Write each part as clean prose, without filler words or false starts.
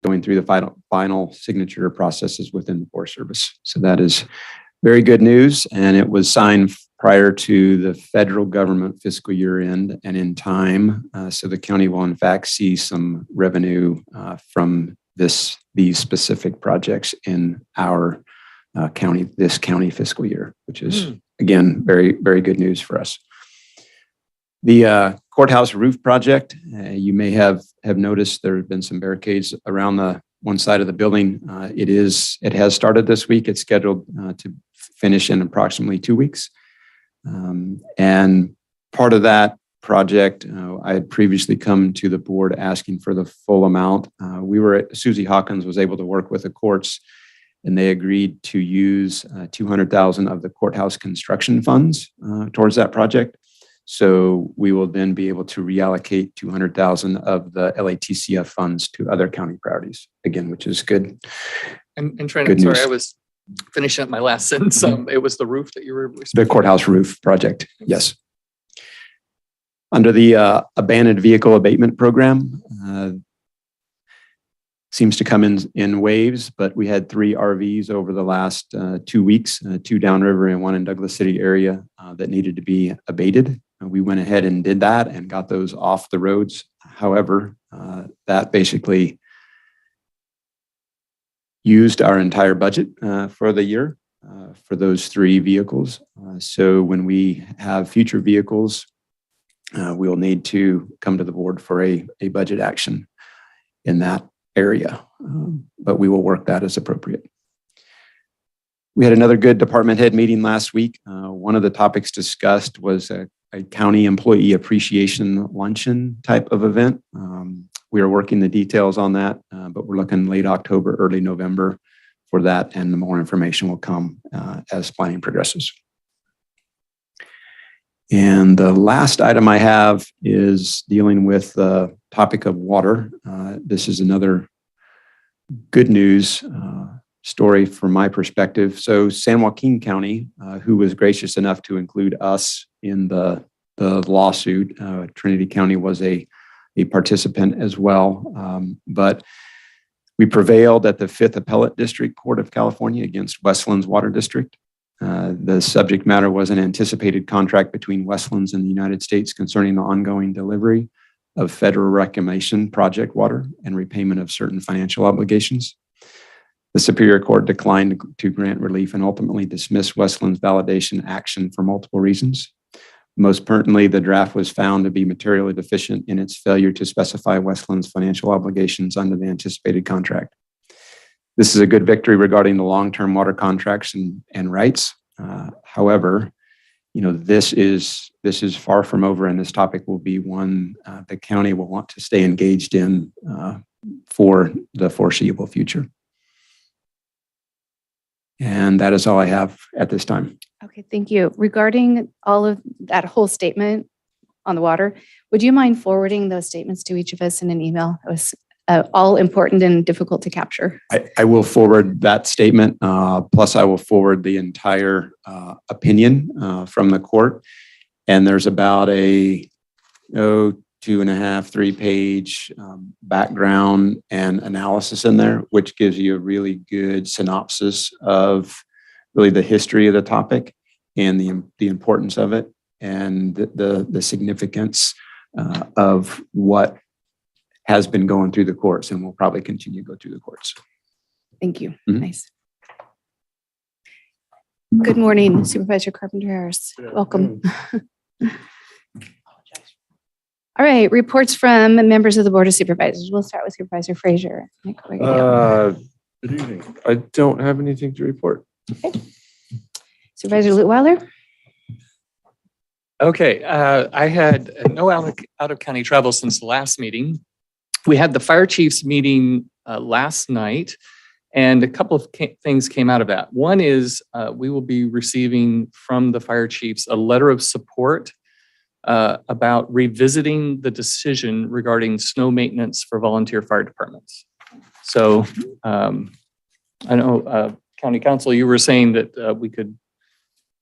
going through the final signature processes within the Forest Service. So that is very good news, and it was signed prior to the federal government fiscal year end and in time. So the county will in fact see some revenue from these specific projects in our this county fiscal year, which is again very, very good news for us. The courthouse roof project, you may have noticed there have been some barricades around the one side of the building. It has started this week. It's scheduled to finish in approximately 2 weeks. And part of that project, I had previously come to the board asking for the full amount. Susie Hawkins was able to work with the courts, and they agreed to use $200,000 of the courthouse construction funds towards that project. So we will then be able to reallocate $200,000 of the LATCF funds to other county priorities, again, which is good. And Trinity, sorry, I was finishing up my last sentence. It was the roof that you were the courthouse roof project. Yes. Under the abandoned vehicle abatement program, seems to come in waves, but we had 3 RVs over the last 2 weeks, 2 downriver and 1 in Douglas City area that needed to be abated. We went ahead and did that and got those off the roads. However, that basically used our entire budget for the year for those 3 vehicles. So when we have future vehicles, we'll need to come to the board for a budget action in that area, but we will work that as appropriate. We had another good department head meeting last week. One of the topics discussed was a county employee appreciation luncheon type of event. We are working the details on that, but we're looking late October, early November for that, and more information will come as planning progresses. And the last item I have is dealing with the topic of water. This is another good news story from my perspective. So San Joaquin County, who was gracious enough to include us in the lawsuit, Trinity County was a participant as well, but we prevailed at the 5th Appellate District Court of California against Westlands Water District. The subject matter was an anticipated contract between Westlands and the United States concerning the ongoing delivery of federal reclamation project water and repayment of certain financial obligations. The Superior Court declined to grant relief and ultimately dismissed Westlands' validation action for multiple reasons. Most pertinently, the draft was found to be materially deficient in its failure to specify Westlands' financial obligations under the anticipated contract. This is a good victory regarding the long-term water contracts and rights. However, this is far from over, and this topic will be one the county will want to stay engaged in for the foreseeable future. And that is all I have at this time. Okay, thank you. Regarding all of that whole statement on the water, would you mind forwarding those statements to each of us in an email? It was all important and difficult to capture. I will forward that statement. Plus, I will forward the entire opinion from the court. And there's about a 2.5, 3-page background and analysis in there, which gives you a really good synopsis of really the history of the topic and the importance of it and the significance of what has been going through the courts and will probably continue to go through the courts. Thank you. Mm-hmm. Nice. Good morning, Supervisor Carpenter-Harris. Welcome. All right, reports from members of the Board of Supervisors. We'll start with Supervisor Frazier. Good evening. I don't have anything to report. Okay. Supervisor Lutweiler. Okay, I had no out-of-county travel since the last meeting. We had the fire chiefs meeting last night, and a couple of things came out of that. One is we will be receiving from the fire chiefs a letter of support about revisiting the decision regarding snow maintenance for volunteer fire departments. So I know County Council, you were saying that we could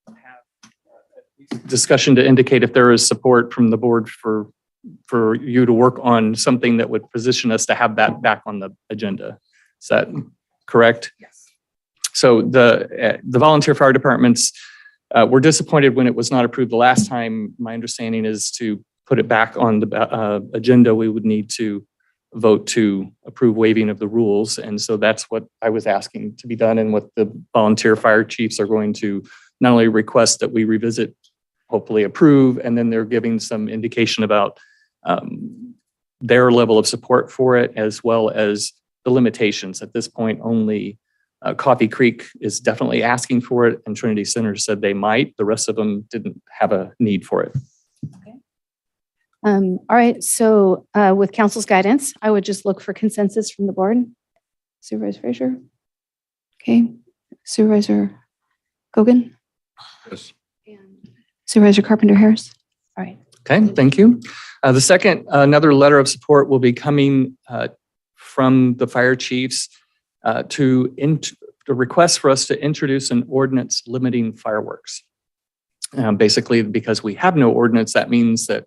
have discussion to indicate if there is support from the board for for you to work on something that would position us to have that back on the agenda. Is that correct? Yes. So the volunteer fire departments were disappointed when it was not approved the last time. My understanding is to put it back on the agenda, we would need to vote to approve waiving of the rules. And so that's what I was asking to be done, and what the volunteer fire chiefs are going to not only request that we revisit, hopefully approve, and then they're giving some indication about their level of support for it, as well as the limitations. At this point, only Coffee Creek is definitely asking for it, and Trinity Center said they might. The rest of them didn't have a need for it. Okay. All right, so with council's guidance, I would just look for consensus from the board. Supervisor Frazier? Okay. Supervisor Gogan? Yes. And Supervisor Carpenter Harris? All right. Okay, thank you. The second, another letter of support will be coming from the fire chiefs to request for us to introduce an ordinance limiting fireworks. Basically, because we have no ordinance, that means that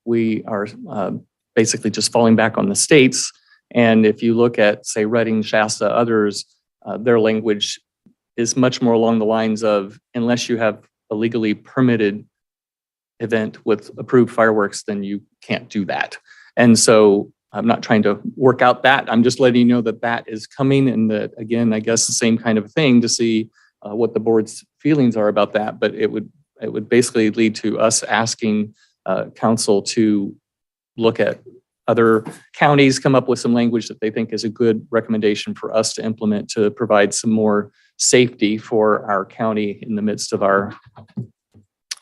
we are basically just falling back on the states. And if you look at, say, Reading, Shasta, others, their language is much more along the lines of, unless you have a legally permitted event with approved fireworks, then you can't do that. And so I'm not trying to work out that. I'm just letting you know that that is coming, and that, again, I guess the same kind of thing to see what the board's feelings are about that. But it would basically lead to us asking council to look at other counties, come up with some language that they think is a good recommendation for us to implement to provide some more safety for our county in the midst of our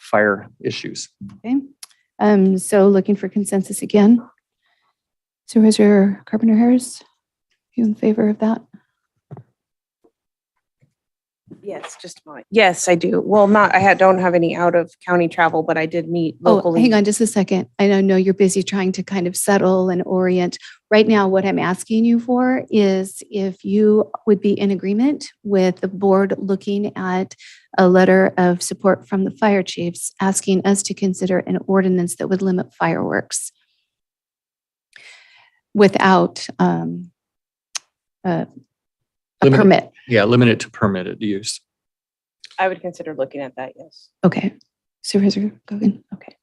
fire issues. Okay. So looking for consensus again. Supervisor Carpenter Harris, you in favor of that? Yes, just mine. Yes, I do. Well, don't have any out of county travel, but I did meet locally. Oh, hang on just a second. I know you're busy trying to kind of settle and orient. Right now, what I'm asking you for is if you would be in agreement with the board looking at a letter of support from the fire chiefs, asking us to consider an ordinance that would limit fireworks without a permit. Yeah, limit it to permitted use. I would consider looking at that, yes. Okay. Supervisor Gogan? Okay.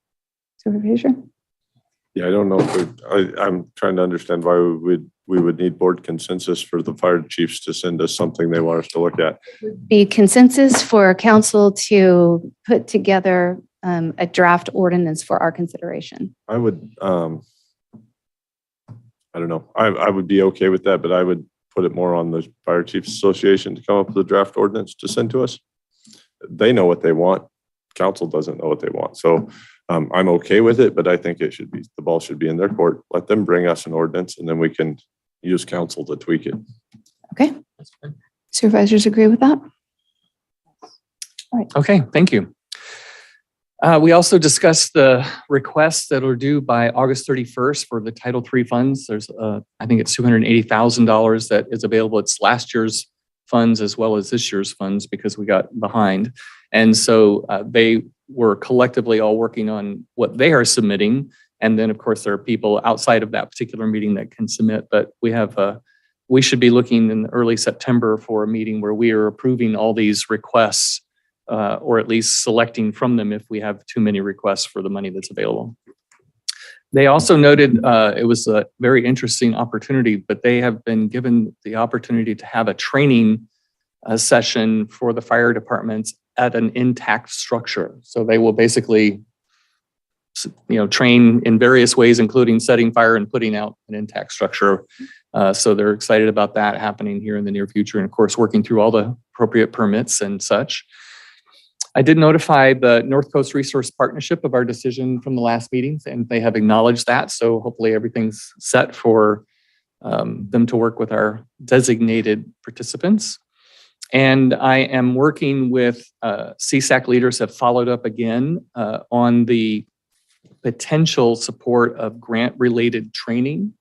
Supervisor? Yeah, I don't know if I'm trying to understand why we would need board consensus for the fire chiefs to send us something they want us to look at. Be consensus for council to put together a draft ordinance for our consideration. I would, I don't know. I would be okay with that, but I would put it more on the Fire Chiefs Association to come up with a draft ordinance to send to us. They know what they want. Council doesn't know what they want. So I'm okay with it, but I think the ball should be in their court. Let them bring us an ordinance, and then we can use council to tweak it. Okay. Supervisors agree with that? All right. Okay, thank you. We also discussed the requests that are due by August 31st for the Title III funds. There's, I think it's $280,000 that is available. It's last year's funds as well as this year's funds because we got behind. And so they were collectively all working on what they are submitting. And then, of course, there are people outside of that particular meeting that can submit. But we should be looking in early September for a meeting where we are approving all these requests, or at least selecting from them if we have too many requests for the money that's available. They also noted it was a very interesting opportunity, but they have been given the opportunity to have a training session for the fire departments at an intact structure. So they will basically, train in various ways, including setting fire and putting out an intact structure. So they're excited about that happening here in the near future, and of course, working through all the appropriate permits and such. I did notify the North Coast Resource Partnership of our decision from the last meetings, and they have acknowledged that. So hopefully everything's set for them to work with our designated participants. And I am working with CSAC leaders have followed up again on the potential support of grant-related training.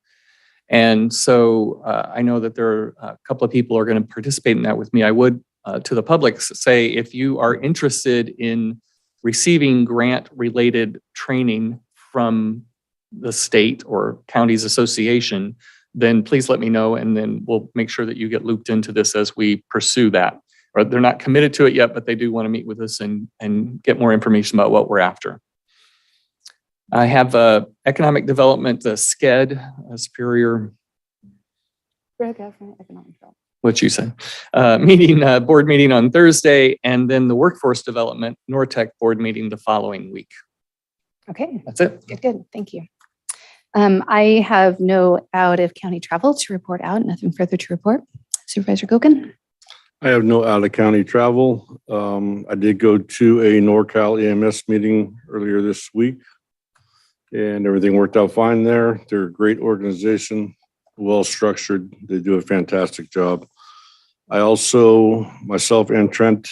And so I know that there are a couple of people who are going to participate in that with me. I would to the public say, if you are interested in receiving grant-related training from the state or counties association, then please let me know, and then we'll make sure that you get looped into this as we pursue that. Or they're not committed to it yet, but they do want to meet with us and get more information about what we're after. I have economic development, SCED, Superior. What you said, board meeting on Thursday, and then the workforce development NORTEC board meeting the following week. Okay, That's it. good. Thank you. I have no out of county travel to report out, nothing further to report. Supervisor Gokin? I have no out of county travel. I did go to a NorCal EMS meeting earlier this week, and everything worked out fine there. They're a great organization, well structured. They do a fantastic job. I also, myself and Trent,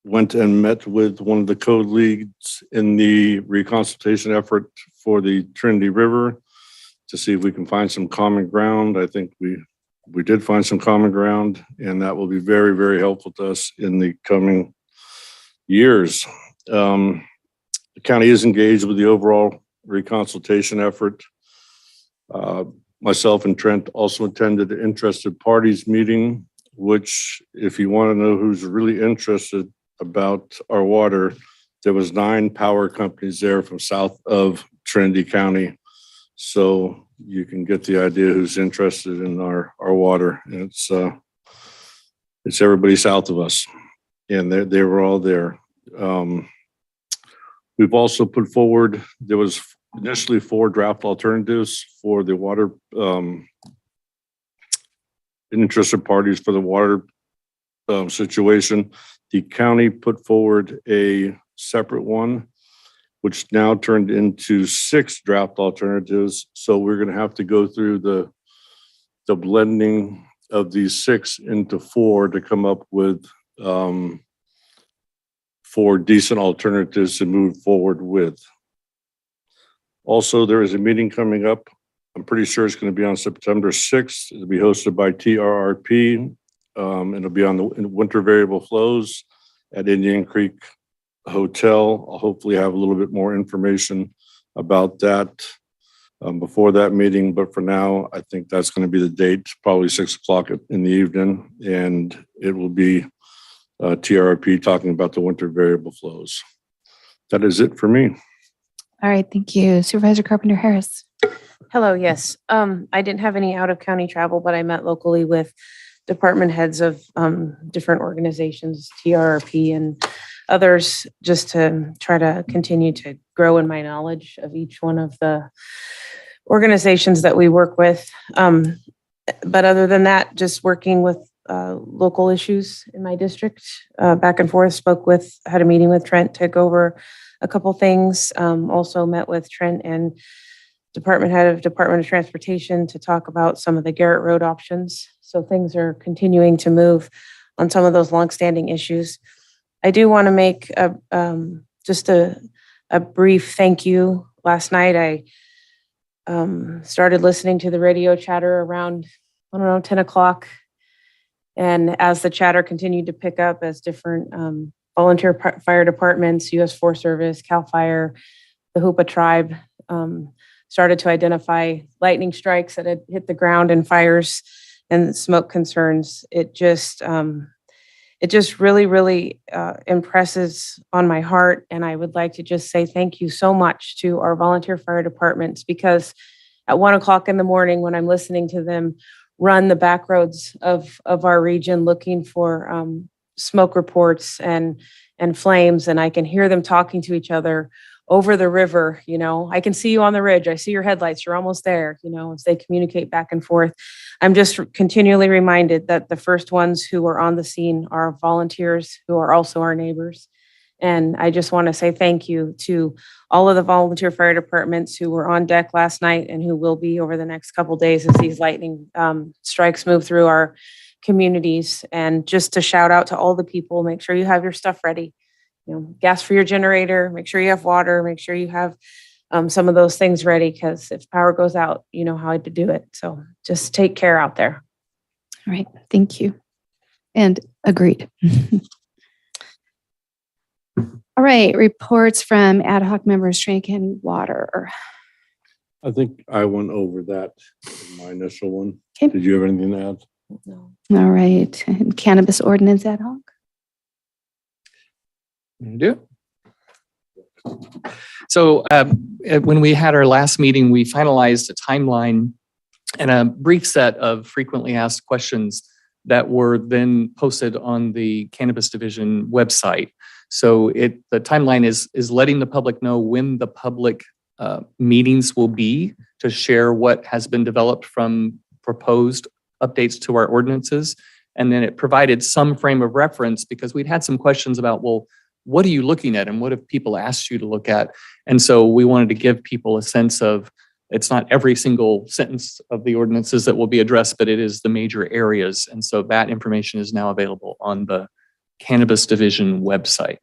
went and met with one of the code leads in the reconsultation effort for the Trinity River to see if we can find some common ground. I think we did find some common ground, and that will be very, very helpful to us in the coming years. The county is engaged with the overall reconsultation effort. Myself and Trent also attended the interested parties meeting, which, if you want to know who's really interested about our water, there was 9 power companies there from south of Trinity County. So you can get the idea who's interested in our water. And it's everybody south of us, and they were all there. We've also put forward, there was initially 4 draft alternatives for the water, interested parties for the water situation. The county put forward a separate one, which now turned into 6 draft alternatives. So we're going to have to go through the blending of these 6 into 4 to come up with 4 decent alternatives to move forward with. Also, there is a meeting coming up. I'm pretty sure it's going to be on September 6th. It'll be hosted by TRRP. It'll be on the winter variable flows at Indian Creek Hotel. I'll hopefully have a little bit more information about that before that meeting. But for now, I think that's going to be the date, probably 6 o'clock in the evening. And it will be TRRP talking about the winter variable flows. That is it for me. All right, thank you. Supervisor Carpenter Harris. Hello, yes. I didn't have any out of county travel, but I met locally with department heads of different organizations, TRRP and others, just to try to continue to grow in my knowledge of each one of the organizations that we work with. But other than that, just working with local issues in my district, back and forth, had a meeting with Trent to go over a couple things. Also met with Trent and department head of Department of Transportation to talk about some of the Garrett Road options. So things are continuing to move on some of those longstanding issues. I do want to make just a brief thank you. Last night, I started listening to the radio chatter around, 10 o'clock. And as the chatter continued to pick up, as different volunteer fire departments, U.S. Forest Service, CAL FIRE, the Hoopa tribe, started to identify lightning strikes that had hit the ground and fires and smoke concerns. It just really, really impresses on my heart. And I would like to just say thank you so much to our volunteer fire departments, because at 1 o'clock in the morning, when I'm listening to them run the back roads of our region looking for smoke reports and flames, and I can hear them talking to each other over the river. I can see you on the ridge. I see your headlights. You're almost there, as they communicate back and forth. I'm just continually reminded that the first ones who are on the scene are volunteers who are also our neighbors. And I just want to say thank you to all of the volunteer fire departments who were on deck last night and who will be over the next couple of days as these lightning strikes move through our communities. And just to shout out to all the people, make sure you have your stuff ready. Gas for your generator, make sure you have water, make sure you have some of those things ready, because if power goes out, you know how to do it. So just take care out there. All right, thank you. And agreed. All right, reports from ad hoc members, Trinity County Water. I think I went over that in my initial one. Okay. Did you have anything to add? No. All right. And cannabis ordinance ad hoc? Do. So when we had our last meeting, we finalized a timeline and a brief set of frequently asked questions that were then posted on the Cannabis Division website. So the timeline is letting the public know when the public meetings will be to share what has been developed from proposed updates to our ordinances. And then it provided some frame of reference because we'd had some questions about, well, what are you looking at and what have people asked you to look at? And so we wanted to give people a sense of, it's not every single sentence of the ordinances that will be addressed, but it is the major areas. And so that information is now available on the Cannabis Division website.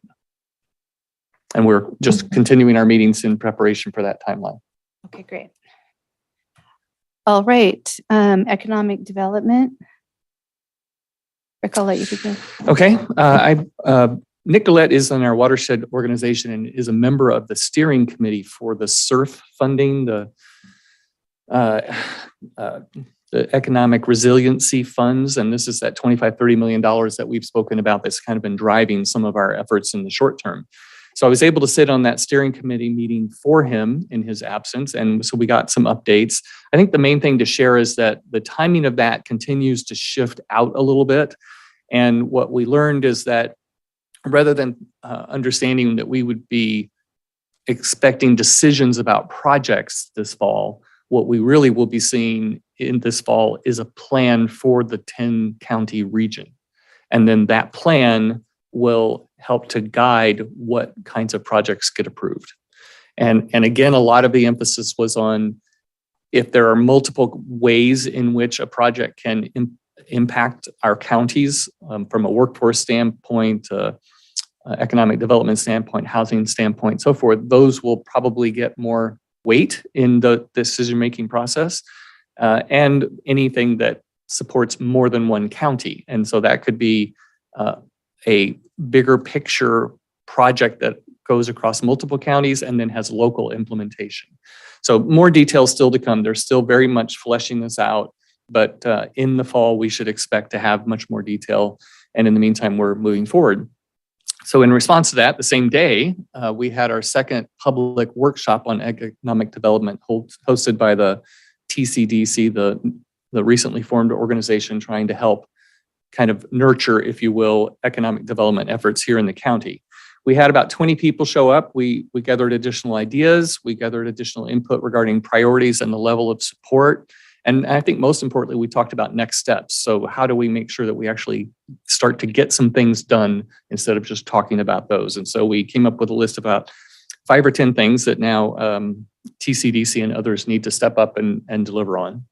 And we're just continuing our meetings in preparation for that timeline. Okay, great. All right. Economic development. Rick, I'll let you begin. Okay. Nick Gillette is in our watershed organization and is a member of the steering committee for the SURF funding, the economic resiliency funds. And this is that $25-30 million that we've spoken about that's kind of been driving some of our efforts in the short term. So I was able to sit on that steering committee meeting for him in his absence. And so we got some updates. I think the main thing to share is that the timing of that continues to shift out a little bit. And what we learned is that rather than understanding that we would be expecting decisions about projects this fall, what we really will be seeing in this fall is a plan for the 10-county region. And then that plan will help to guide what kinds of projects get approved. And again, a lot of the emphasis was on if there are multiple ways in which a project can impact our counties from a workforce standpoint, economic development standpoint, housing standpoint, so forth, those will probably get more weight in the decision-making process, and anything that supports more than one county. And so that could be a bigger picture project that goes across multiple counties and then has local implementation. So more details still to come. They're still very much fleshing this out, but in the fall, we should expect to have much more detail. And in the meantime, we're moving forward. So in response to that, the same day, we had our second public workshop on economic development hosted by the TCDC, the recently formed organization trying to help kind of nurture, if you will, economic development efforts here in the county. We had about 20 people show up. We gathered additional ideas. We gathered additional input regarding priorities and the level of support. And I think most importantly, we talked about next steps. So how do we make sure that we actually start to get some things done instead of just talking about those? And so we came up with a list of about 5 or 10 things that now TCDC and others need to step up and deliver on.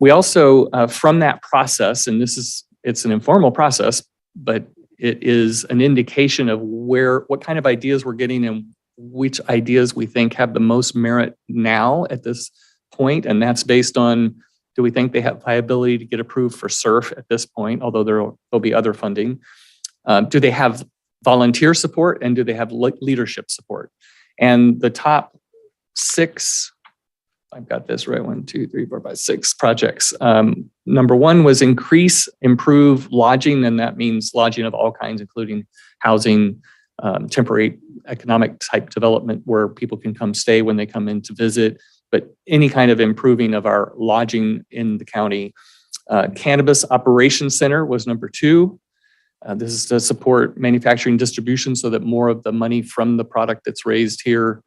We also, from that process, and it's an informal process, but it is an indication of what kind of ideas we're getting and which ideas we think have the most merit now at this point. And that's based on, do we think they have viability to get approved for SURF at this point, although there'll be other funding? Do they have volunteer support and do they have leadership support? And the top 6, I've got this right, 1, 2, 3, 4, 5, 6 projects. Number 1 was improve lodging, and that means lodging of all kinds, including housing, temporary economic type development where people can come stay when they come in to visit, but any kind of improving of our lodging in the county. Cannabis Operations Center was number 2. This is to support manufacturing distribution so that more of the money from the product that's raised here,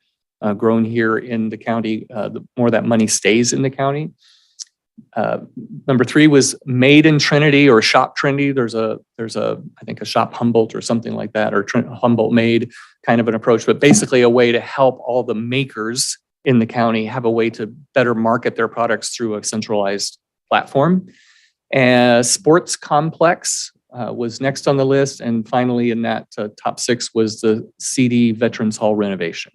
grown here in the county, the more that money stays in the county. Number 3 was Made in Trinity or Shop Trinity. There's I think a Shop Humboldt or something like that, or Humboldt Made kind of an approach, but basically a way to help all the makers in the county have a way to better market their products through a centralized platform. And Sports Complex was next on the list. And finally, in that top 6 was the CD Veterans Hall renovation.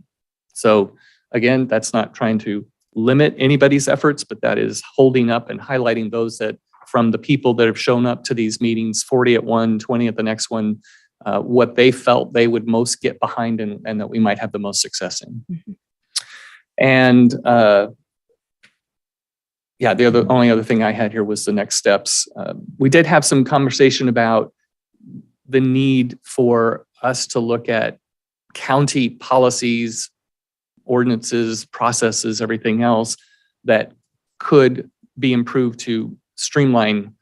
So again, that's not trying to limit anybody's efforts, but that is holding up and highlighting those that from the people that have shown up to these meetings, 40 at one, 20 at the next one, what they felt they would most get behind and that we might have the most success in. Mm-hmm. And yeah, the only other thing I had here was the next steps. We did have some conversation about the need for us to look at county policies, ordinances, processes, everything else that could be improved to streamline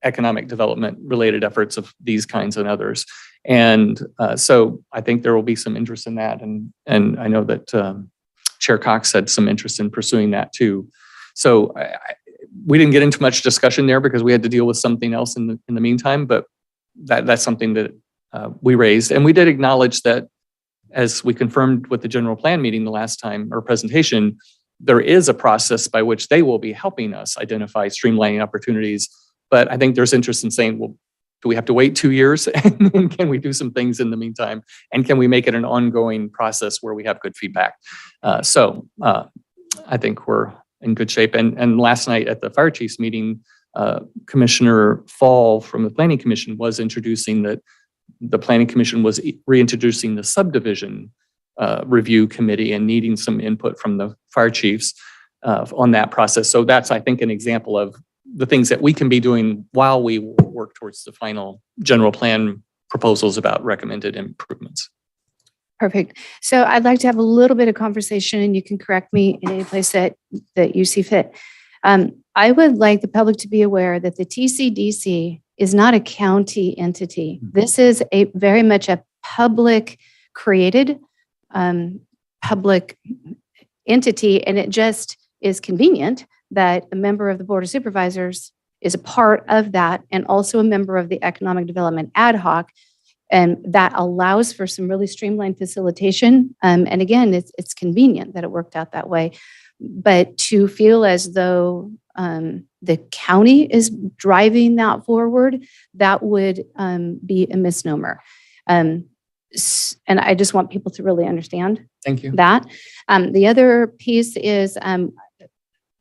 economic development related efforts of these kinds and others. And so I think there will be some interest in that. And I know that Chair Cox had some interest in pursuing that too. So we didn't get into much discussion there because we had to deal with something else in the meantime, but that's something that we raised. And we did acknowledge that, as we confirmed with the general plan meeting the last time, or presentation, there is a process by which they will be helping us identify streamlining opportunities. But I think there's interest in saying, well, do we have to wait 2 years? And can we do some things in the meantime? And can we make it an ongoing process where we have good feedback? So I think we're in good shape. And last night at the fire chiefs meeting, Commissioner Fall from the Planning Commission was introducing that the Planning Commission was reintroducing the subdivision review committee and needing some input from the fire chiefs on that process. So that's, I think, an example of the things that we can be doing while we work towards the final general plan proposals about recommended improvements. Perfect. So I'd like to have a little bit of conversation, and you can correct me in any place that you see fit. I would like the public to be aware that the TCDC is not a county entity. This is very much a public created public entity, and it just is convenient that a member of the Board of Supervisors is a part of that and also a member of the Economic Development Ad Hoc. And that allows for some really streamlined facilitation. And again, it's convenient that it worked out that way. But to feel as though the county is driving that forward, that would be a misnomer. And I just want people to really understand Thank you. that. The other piece is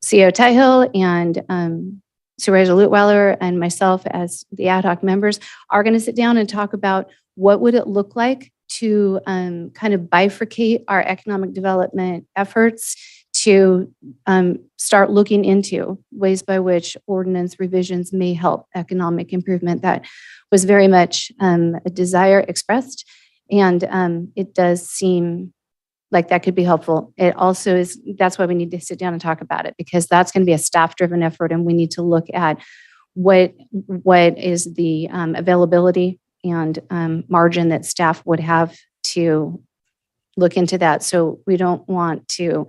CEO Tyhill and Supervisor Lutweiler and myself as the ad hoc members are going to sit down and talk about what would it look like to kind of bifurcate our economic development efforts to start looking into ways by which ordinance revisions may help economic improvement. That was very much a desire expressed, and it does seem like that could be helpful. It also is, that's why we need to sit down and talk about it, because that's going to be a staff-driven effort, and we need to look at what is the availability and margin that staff would have to look into that. So we don't want to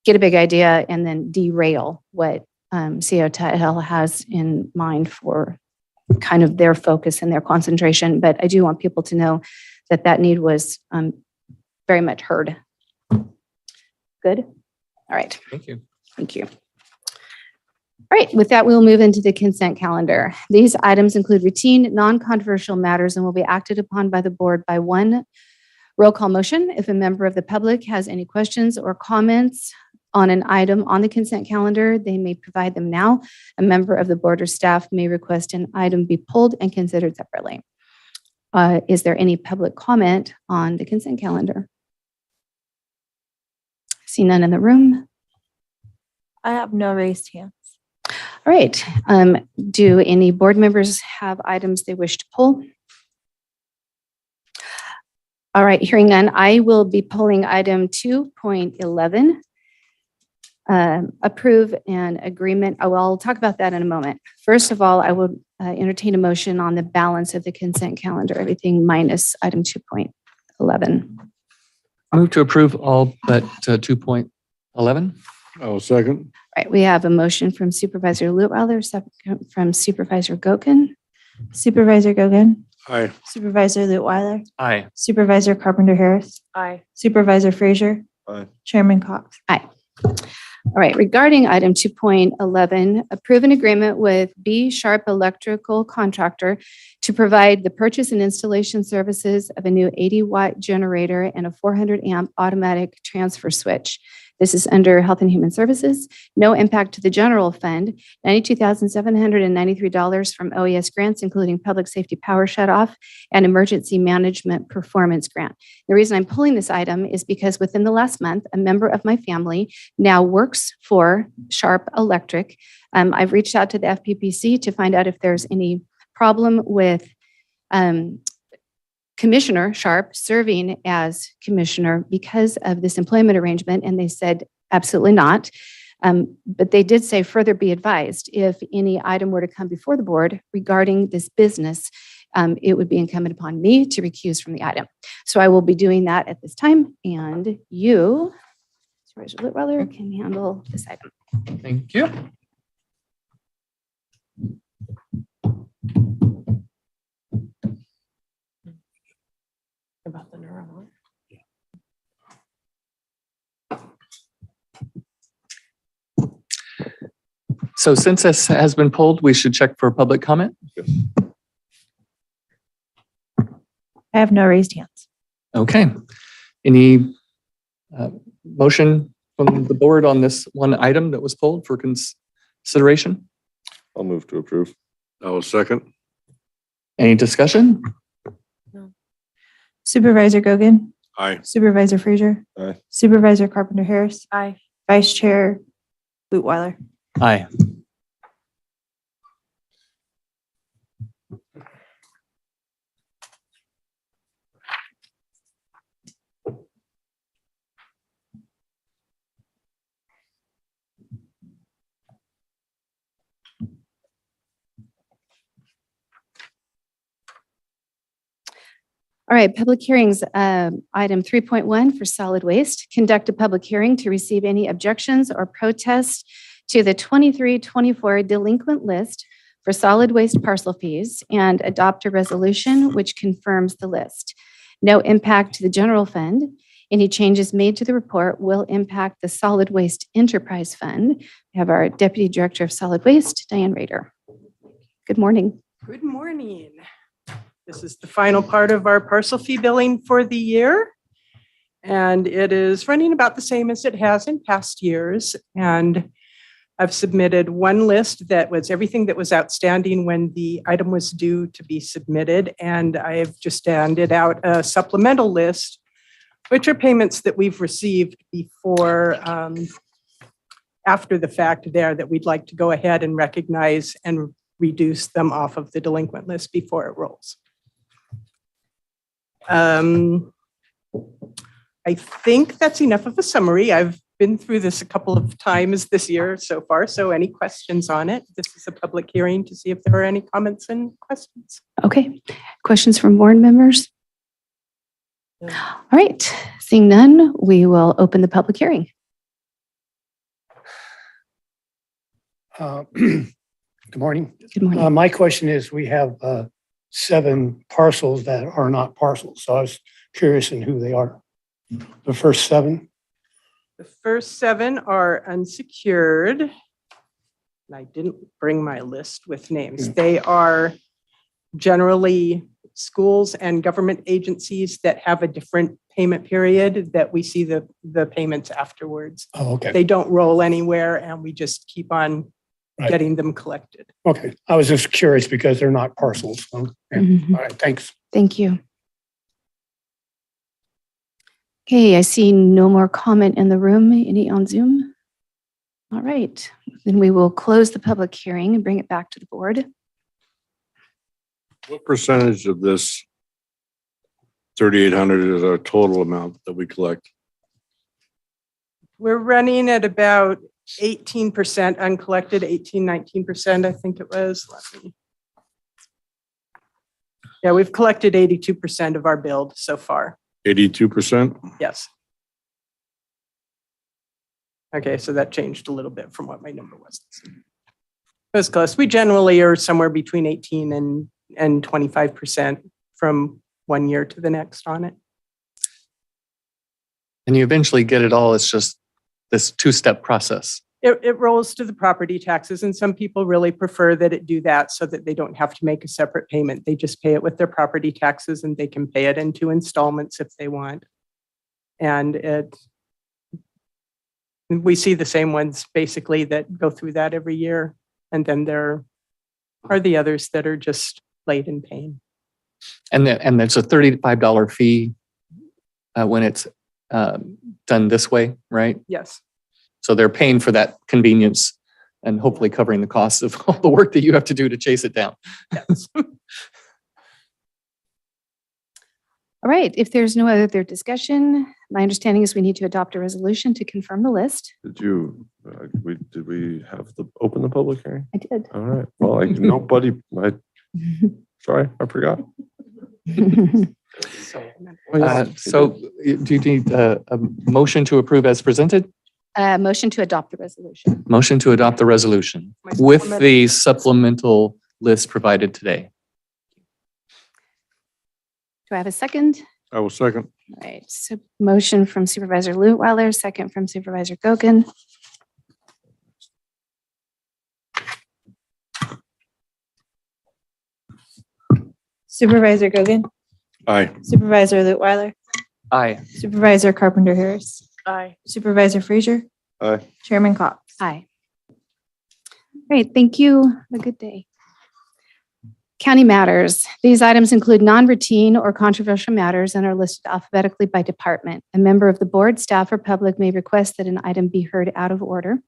get a big idea and then derail what CO Tyhill has in mind for kind of their focus and their concentration. But I do want people to know that that need was very much heard. Good. All right. Thank you. Thank you. All right, with that, we'll move into the consent calendar. These items include routine, non-controversial matters and will be acted upon by the board by one roll call motion. If a member of the public has any questions or comments on an item on the consent calendar, they may provide them now. A member of the board or staff may request an item be pulled and considered separately. Is there any public comment on the consent calendar? See none in the room. I have no raised hands. All right. Do any board members have items they wish to pull? All right, hearing none, I will be pulling item 2.11. Approve an agreement. Oh, I'll talk about that in a moment. First of all, I would entertain a motion on the balance of the consent calendar, everything minus item 2.11. Move to approve all but 2.11. Oh, second. All right, we have a motion from Supervisor Lutweiler, second from Supervisor Gokin. Supervisor Gogan, Aye. Supervisor Lutweiler, Aye. Supervisor Carpenter Harris, Aye. Supervisor Frazier, Aye. Chairman Cox. Aye. All right, regarding item 2.11, approve an agreement with B Sharp Electrical Contractor to provide the purchase and installation services of a new 80-watt generator and a 400-amp automatic transfer switch. This is under Health and Human Services. No impact to the general fund. $92,793 from OES grants, including Public Safety Power Shutoff and Emergency Management Performance Grant. The reason I'm pulling this item is because within the last month, a member of my family now works for Sharp Electric. I've reached out to the FPPC to find out if there's any problem with Commissioner Sharp serving as commissioner because of this employment arrangement, and they said absolutely not. But they did say further be advised if any item were to come before the board regarding this business, it would be incumbent upon me to recuse from the item. So I will be doing that at this time, and you, Supervisor Litweiler, can handle this item. Thank you. About the neuron. So since this has been pulled, we should check for public comment. I have no raised hands. Okay. Any motion from the board on this one item that was pulled for consideration? I'll move to approve. I will second. Any discussion? Supervisor Gogan, Aye. Supervisor Frazier, Aye. Supervisor Carpenter Harris, Aye. Vice Chair Lutweiler. Aye. All right, public hearings, item 3.1 for solid waste. Conduct a public hearing to receive any objections or protests to the 23-24 delinquent list for solid waste parcel fees and adopt a resolution which confirms the list. No impact to the general fund. Any changes made to the report will impact the solid waste enterprise fund. We have our Deputy Director of Solid Waste, Diane Rader. Good morning. Good morning. This is the final part of our parcel fee billing for the year. And it is running about the same as it has in past years. And I've submitted one list that was everything that was outstanding when the item was due to be submitted. And I have just handed out a supplemental list, which are payments that we've received before, after the fact there, that we'd like to go ahead and recognize and reduce them off of the delinquent list before it rolls. I think that's enough of a summary. I've been through this a couple of times this year so far, so any questions on it? This is a public hearing to see if there are any comments and questions. Okay, questions from board members? No. All right, seeing none, we will open the public hearing. Good morning. Good morning. My question is, we have 7 parcels that are not parcels. So I was curious in who they are. The first 7? The first 7 are unsecured. And I didn't bring my list with names. Yeah. They are generally schools and government agencies that have a different payment period that we see the payments afterwards. Oh, okay. They don't roll anywhere and we just keep on Right. getting them collected. Okay. I was just curious because they're not parcels. So, yeah. Mhm. All right. Thanks. Thank you. Okay, I see no more comment in the room. Any on Zoom? All right, then we will close the public hearing and bring it back to the board. What percentage of this 3,800 is our total amount that we collect? We're running at about 18% uncollected, 19%, I think it was. Yeah, we've collected 82% of our build so far. 82%? Yes. Okay, so that changed a little bit from what my number was. It was close. We generally are somewhere between 18 and 25% from one year to the next on it. And you eventually get it all. It's just this 2-step process. It rolls to the property taxes, and some people really prefer that it do that so that they don't have to make a separate payment. They just pay it with their property taxes and they can pay it in 2 installments if they want. And We see the same ones basically that go through that every year. And then there are the others that are just late in paying. And there's a $35 fee when it's done this way, right? Yes. So they're paying for that convenience and hopefully covering the costs of all the work that you have to do to chase it down. Yes. All right, if there's no other discussion, my understanding is we need to adopt a resolution to confirm the list. Did we have open the public hearing? I did. All right. Well, sorry, I forgot. So do you need a motion to approve as presented? Motion to adopt the resolution. Motion to adopt the resolution My with supplemental- the supplemental list provided today. Do I have a second? I will second. All right, so motion from Supervisor Lutwiler, second from Supervisor Gogan. Supervisor Gogan, Aye. Supervisor Lutwiler, Aye. Supervisor Carpenter Harris, Aye. Supervisor Frazier, Aye. Chairman Cox. Aye. Great, thank you. Have a good day. County matters. These items include non-routine or controversial matters and are listed alphabetically by department. A member of the board, staff, or public may request that an item be heard out of order.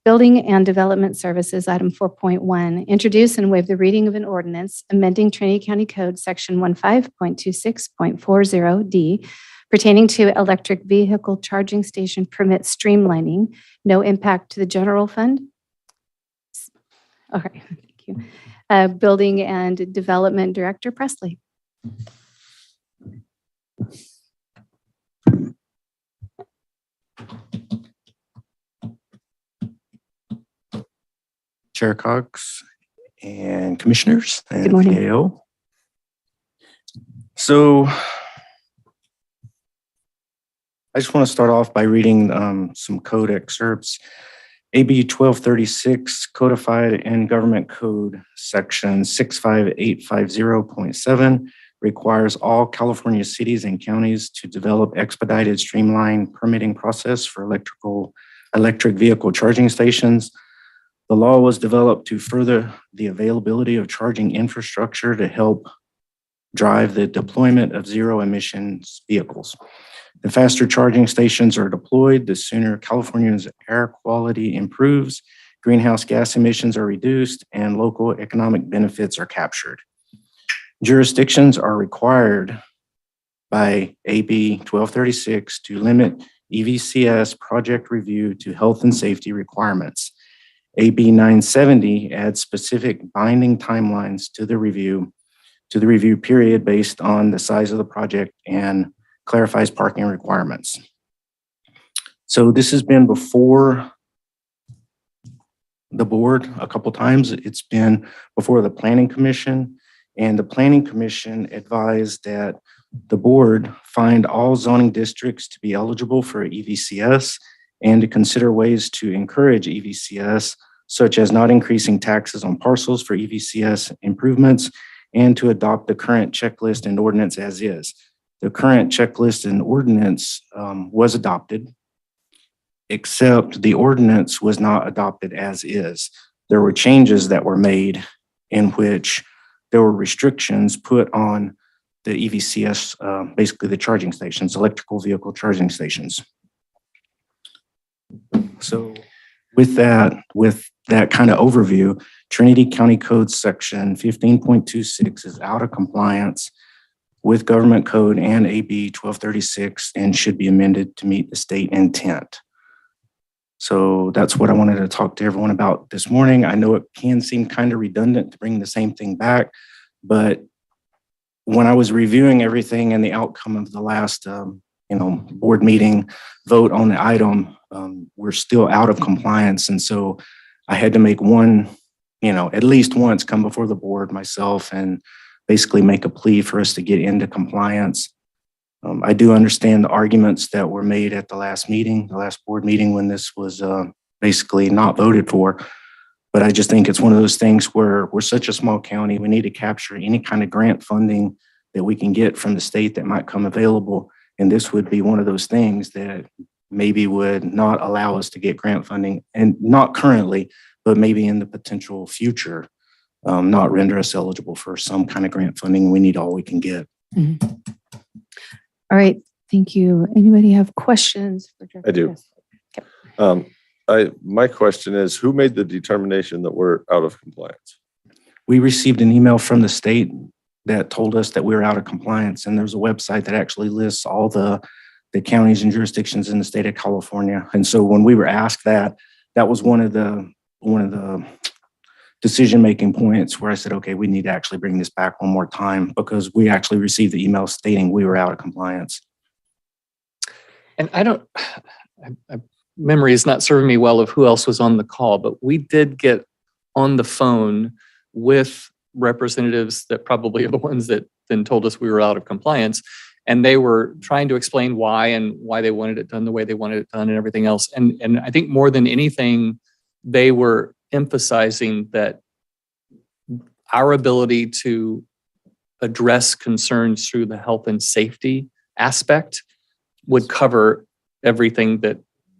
Building and Development Services, item 4.1, introduce and waive the reading of an ordinance amending Trinity County Code, section 15.26.40D, pertaining to electric vehicle charging station permit streamlining, no impact to the general fund. All right, thank you. Building and Development Director Presley. Chair Cox and commissioners and Good morning. PAO. So I just want to start off by reading some code excerpts. AB 1236 codified in Government Code Section 65850.7 requires all California cities and counties to develop expedited streamlined permitting process for electric vehicle charging stations. The law was developed to further the availability of charging infrastructure to help drive the deployment of zero emissions vehicles. The faster charging stations are deployed, the sooner California's air quality improves, greenhouse gas emissions are reduced, and local economic benefits are captured. Jurisdictions are required by AB 1236 to limit EVCS project review to health and safety requirements. AB 970 adds specific binding timelines to the review period based on the size of the project and clarifies parking requirements. So this has been before the board a couple times. It's been before the Planning Commission, and the Planning Commission advised that the board find all zoning districts to be eligible for EVCS and to consider ways to encourage EVCS, such as not increasing taxes on parcels for EVCS improvements, and to adopt the current checklist and ordinance as is. The current checklist and ordinance was adopted, except the ordinance was not adopted as is. There were changes that were made in which there were restrictions put on the EVCS, basically the charging stations, electrical vehicle charging stations. So with that kind of overview, Trinity County Code Section 15.26 is out of compliance with Government Code and AB 1236 and should be amended to meet the state intent. So that's what I wanted to talk to everyone about this morning. I know it can seem kind of redundant to bring the same thing back, but when I was reviewing everything and the outcome of the last board meeting vote on the item, we're still out of compliance. And so I had to make one, at least once come before the board myself and basically make a plea for us to get into compliance. I do understand the arguments that were made at the last board meeting when this was basically not voted for. But I just think it's one of those things where we're such a small county, we need to capture any kind of grant funding that we can get from the state that might come available. And this would be one of those things that maybe would not allow us to get grant funding, and not currently, but maybe in the potential future, not render us eligible for some kind of grant funding. We need all we can get. All right, thank you. Anybody have questions? I do. My question is, who made the determination that we're out of compliance? We received an email from the state that told us that we were out of compliance, and there's a website that actually lists all the counties and jurisdictions in the state of California. And so when we were asked that was one of the decision-making points where I said, okay, we need to actually bring this back one more time, because we actually received the email stating we were out of compliance. And memory is not serving me well of who else was on the call, but we did get on the phone with representatives that probably are the ones that then told us we were out of compliance. And they were trying to explain why and why they wanted it done the way they wanted it done and everything else. And I think more than anything, they were emphasizing that our ability to address concerns through the health and safety aspect would cover everything that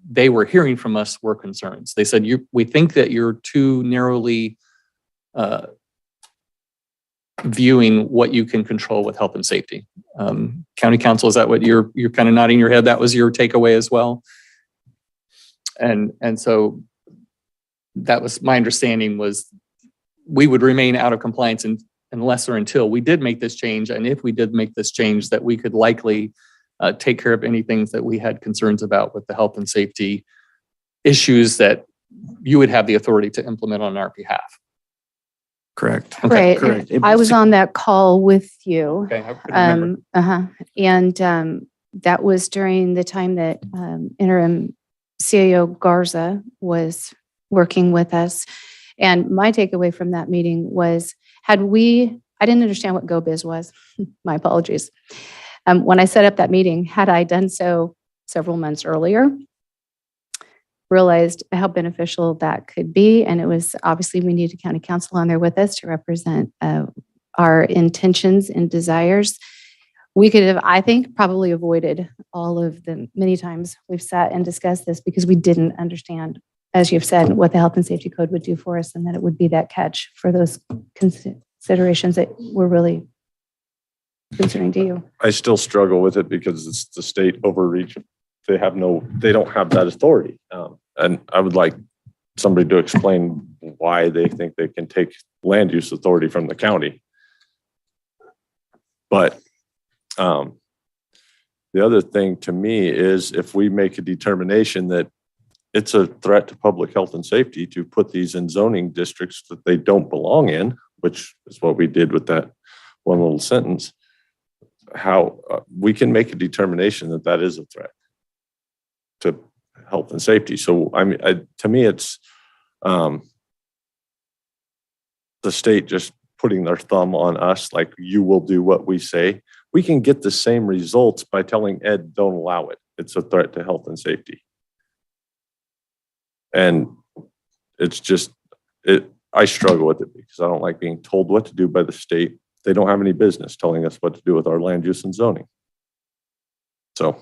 they were hearing from us were concerns. They said, we think that you're too narrowly viewing what you can control with health and safety. County Council, is that what you're kind of nodding your head? That was your takeaway as well? And so that was my understanding, was we would remain out of compliance unless or until we did make this change. And if we did make this change, that we could likely take care of any things that we had concerns about with the health and safety issues that you would have the authority to implement on our behalf. Correct. Right. Correct. I was on that call with you. Okay, I couldn't remember. And that was during the time that interim CAO Garza was working with us. And my takeaway from that meeting was, I didn't understand what GoBiz was. My apologies. When I set up that meeting, had I done so several months earlier, realized how beneficial that could be. And it was obviously we needed county council on there with us to represent our intentions and desires. We could have, I think, probably avoided all of the many times we've sat and discussed this, because we didn't understand, as you've said, what the health and safety code would do for us, and that it would be that catch for those considerations that were really concerning to you. I still struggle with it because it's the state overreach. They don't have that authority. And I would like somebody to explain why they think they can take land use authority from the county. But the other thing to me is, if we make a determination that it's a threat to public health and safety to put these in zoning districts that they don't belong in, which is what we did with that one little sentence, how we can make a determination that that is a threat to health and safety. So I mean, to me, it's the state just putting their thumb on us, like, you will do what we say. We can get the same results by telling Ed, don't allow it. It's a threat to health and safety. And it's just, I struggle with it because I don't like being told what to do by the state. They don't have any business telling us what to do with our land use and zoning. So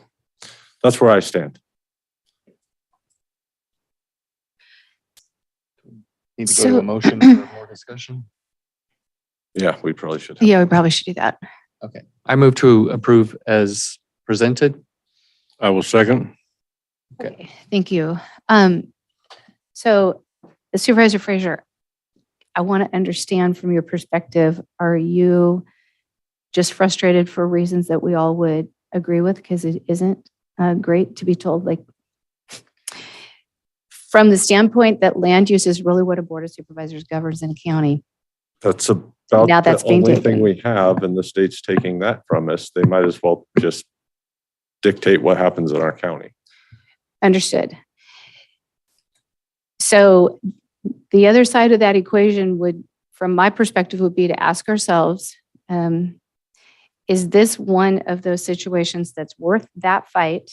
that's where I stand. Need to go to a motion for more discussion. Yeah, we probably should have. Yeah, we probably should do that. Okay. I move to approve as presented. I will second. Okay, thank you. So Supervisor Frazier, I want to understand from your perspective, are you just frustrated for reasons that we all would agree with? Because it isn't great to be told, like, from the standpoint that land use is really what a board of supervisors governs in a county. That's about Now that's the being only taken. thing we have, and the state's taking that from us. They might as well just dictate what happens in our county. Understood. So the other side of that equation would, from my perspective, would be to ask ourselves, is this one of those situations that's worth that fight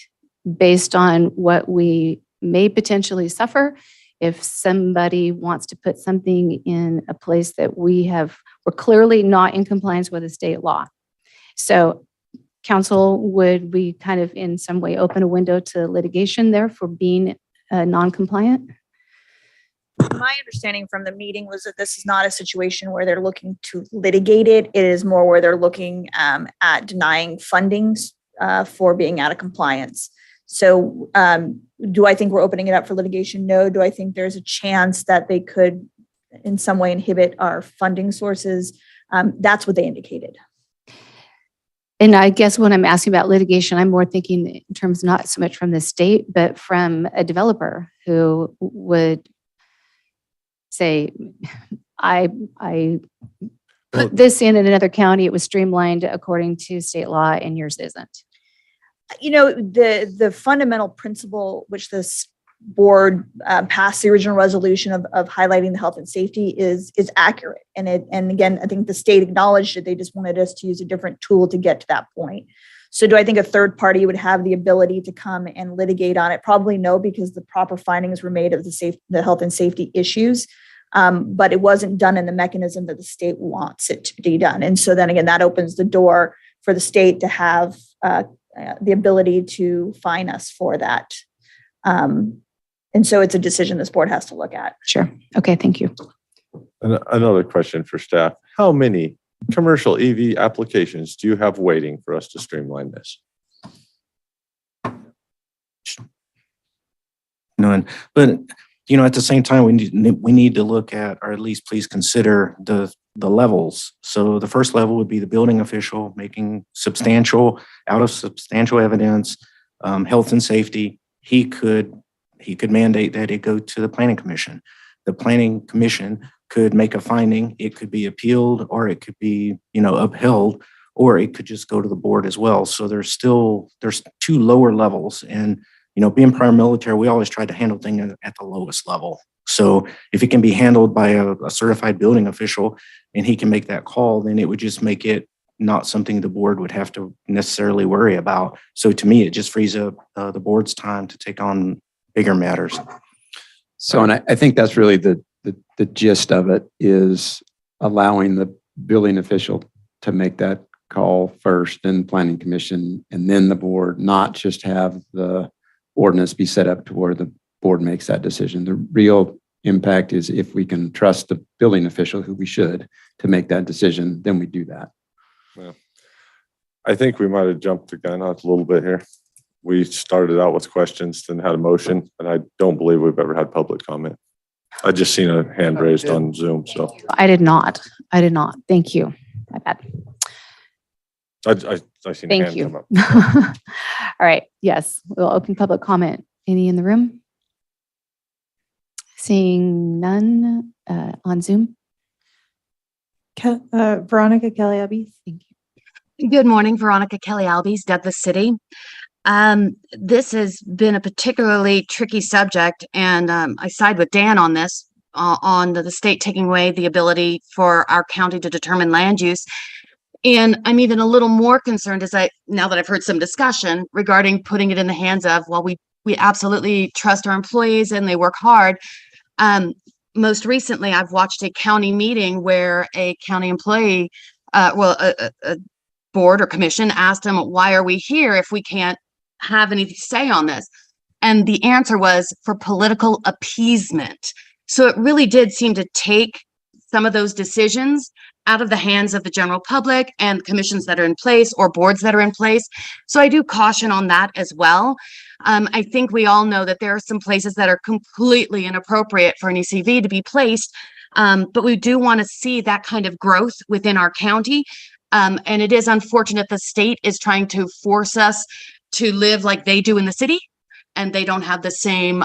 based on what we may potentially suffer if somebody wants to put something in a place that we're clearly not in compliance with the state law? So council, would we kind of in some way open a window to litigation there for being non-compliant? My understanding from the meeting was that this is not a situation where they're looking to litigate it. It is more where they're looking at denying fundings for being out of compliance. So do I think we're opening it up for litigation? No. Do I think there's a chance that they could in some way inhibit our funding sources? That's what they indicated. And I guess when I'm asking about litigation, I'm more thinking in terms not so much from the state, but from a developer who would say, I put this in another county, it was streamlined according to state law, and yours isn't. You know, the fundamental principle which this board passed the original resolution of highlighting the health and safety is accurate. And again, I think the state acknowledged it. They just wanted us to use a different tool to get to that point. So do I think a third party would have the ability to come and litigate on it? Probably no, because the proper findings were made of the health and safety issues. But it wasn't done in the mechanism that the state wants it to be done. And so then again, that opens the door for the state to have the ability to fine us for that. And so it's a decision this board has to look at. Sure. Okay, thank you. Another question for staff. How many commercial EV applications do you have waiting for us to streamline this? None, but you know, at the same time, we need to look at, or at least please consider the levels. So the first level would be the building official making out of substantial evidence, health and safety. He could mandate that it go to the planning commission. The planning commission could make a finding. It could be appealed, or it could be, upheld, or it could just go to the board as well. So there's two lower levels. And, being prior military, we always try to handle things at the lowest level. So if it can be handled by a certified building official and he can make that call, then it would just make it not something the board would have to necessarily worry about. So to me, it just frees up the board's time to take on bigger matters. So, and I think that's really the gist of it, is allowing the building official to make that call first, then planning commission, and then the board, not just have the ordinance be set up to where the board makes that decision. The real impact is if we can trust the building official, who we should, to make that decision, then we do that. Well, I think we might have jumped the gun out a little bit here. We started out with questions, then had a motion, and I don't believe we've ever had public comment. I just seen a hand raised on Zoom, so. I did not. Thank you. My bad. I seen a Thank hand you. come up. All right. Yes, we'll open public comment. Any in the room? Seeing none on Zoom. Veronica Kelly Abbeys. Thank you. Good morning, Veronica Kelly Albies, Douglas City. This has been a particularly tricky subject, and I side with Dan on this, on the state taking away the ability for our county to determine land use. And I'm even a little more concerned now that I've heard some discussion regarding putting it in the hands of, well, we absolutely trust our employees and they work hard. Most recently, I've watched a county meeting where a county employee, a board or commission asked him, why are we here if we can't have anything to say on this? And the answer was for political appeasement. So it really did seem to take some of those decisions out of the hands of the general public and commissions that are in place or boards that are in place. So I do caution on that as well. I think we all know that there are some places that are completely inappropriate for an ECV to be placed, but we do want to see that kind of growth within our county. And it is unfortunate the state is trying to force us to live like they do in the city, and they don't have the same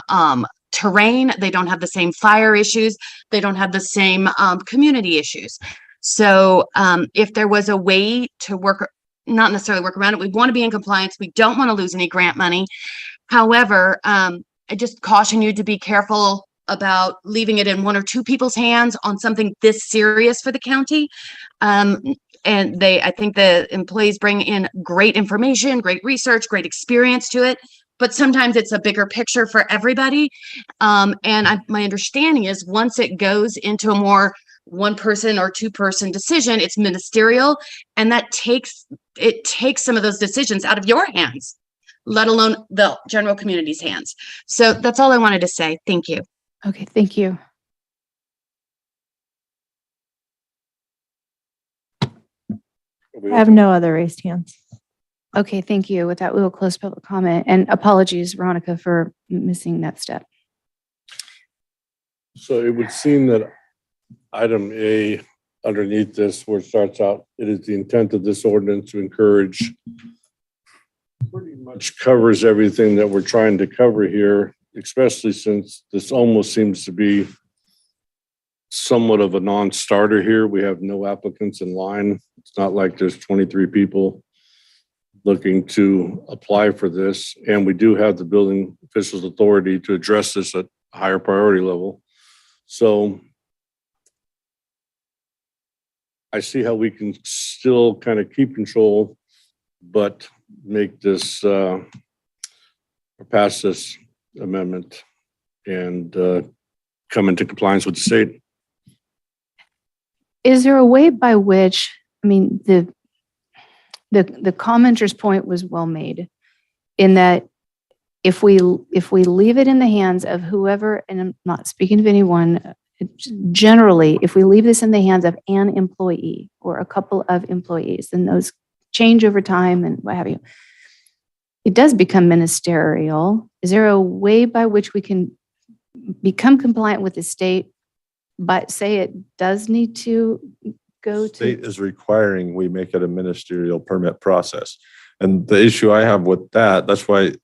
terrain, they don't have the same fire issues, they don't have the same community issues. So if there was a way to not necessarily work around it, we want to be in compliance, we don't want to lose any grant money. However, I just caution you to be careful about leaving it in one or two people's hands on something this serious for the county. And I think the employees bring in great information, great research, great experience to it, but sometimes it's a bigger picture for everybody. My understanding is once it goes into a more one person or two person decision. It's ministerial, and that takes some of those decisions out of your hands, let alone the general community's hands. So that's all I wanted to say. Thank you. Okay, thank you. I have no other raised hands. Okay, thank you. With that, we will close public comment. And apologies, Veronica, for missing that step. So it would seem that item A underneath this, where it starts out, it is the intent of this ordinance to encourage, pretty much covers everything that we're trying to cover here, especially since this almost seems to be somewhat of a non-starter here. We have no applicants in line. It's not like there's 23 people looking to apply for this. And we do have the building officials authority to address this at a higher priority level. So I see how we can still kind of keep control, but make this, pass this amendment and come into compliance with the state. Is there a way by which, I mean, the commenter's point was well made in that if we leave it in the hands of whoever, and I'm not speaking of anyone, generally, if we leave this in the hands of an employee or a couple of employees, then those change over time and what have you, it does become ministerial. Is there a way by which we can become compliant with the state, but say it does need to go to? State is requiring we make it a ministerial permit process. And the issue I have with that, that's why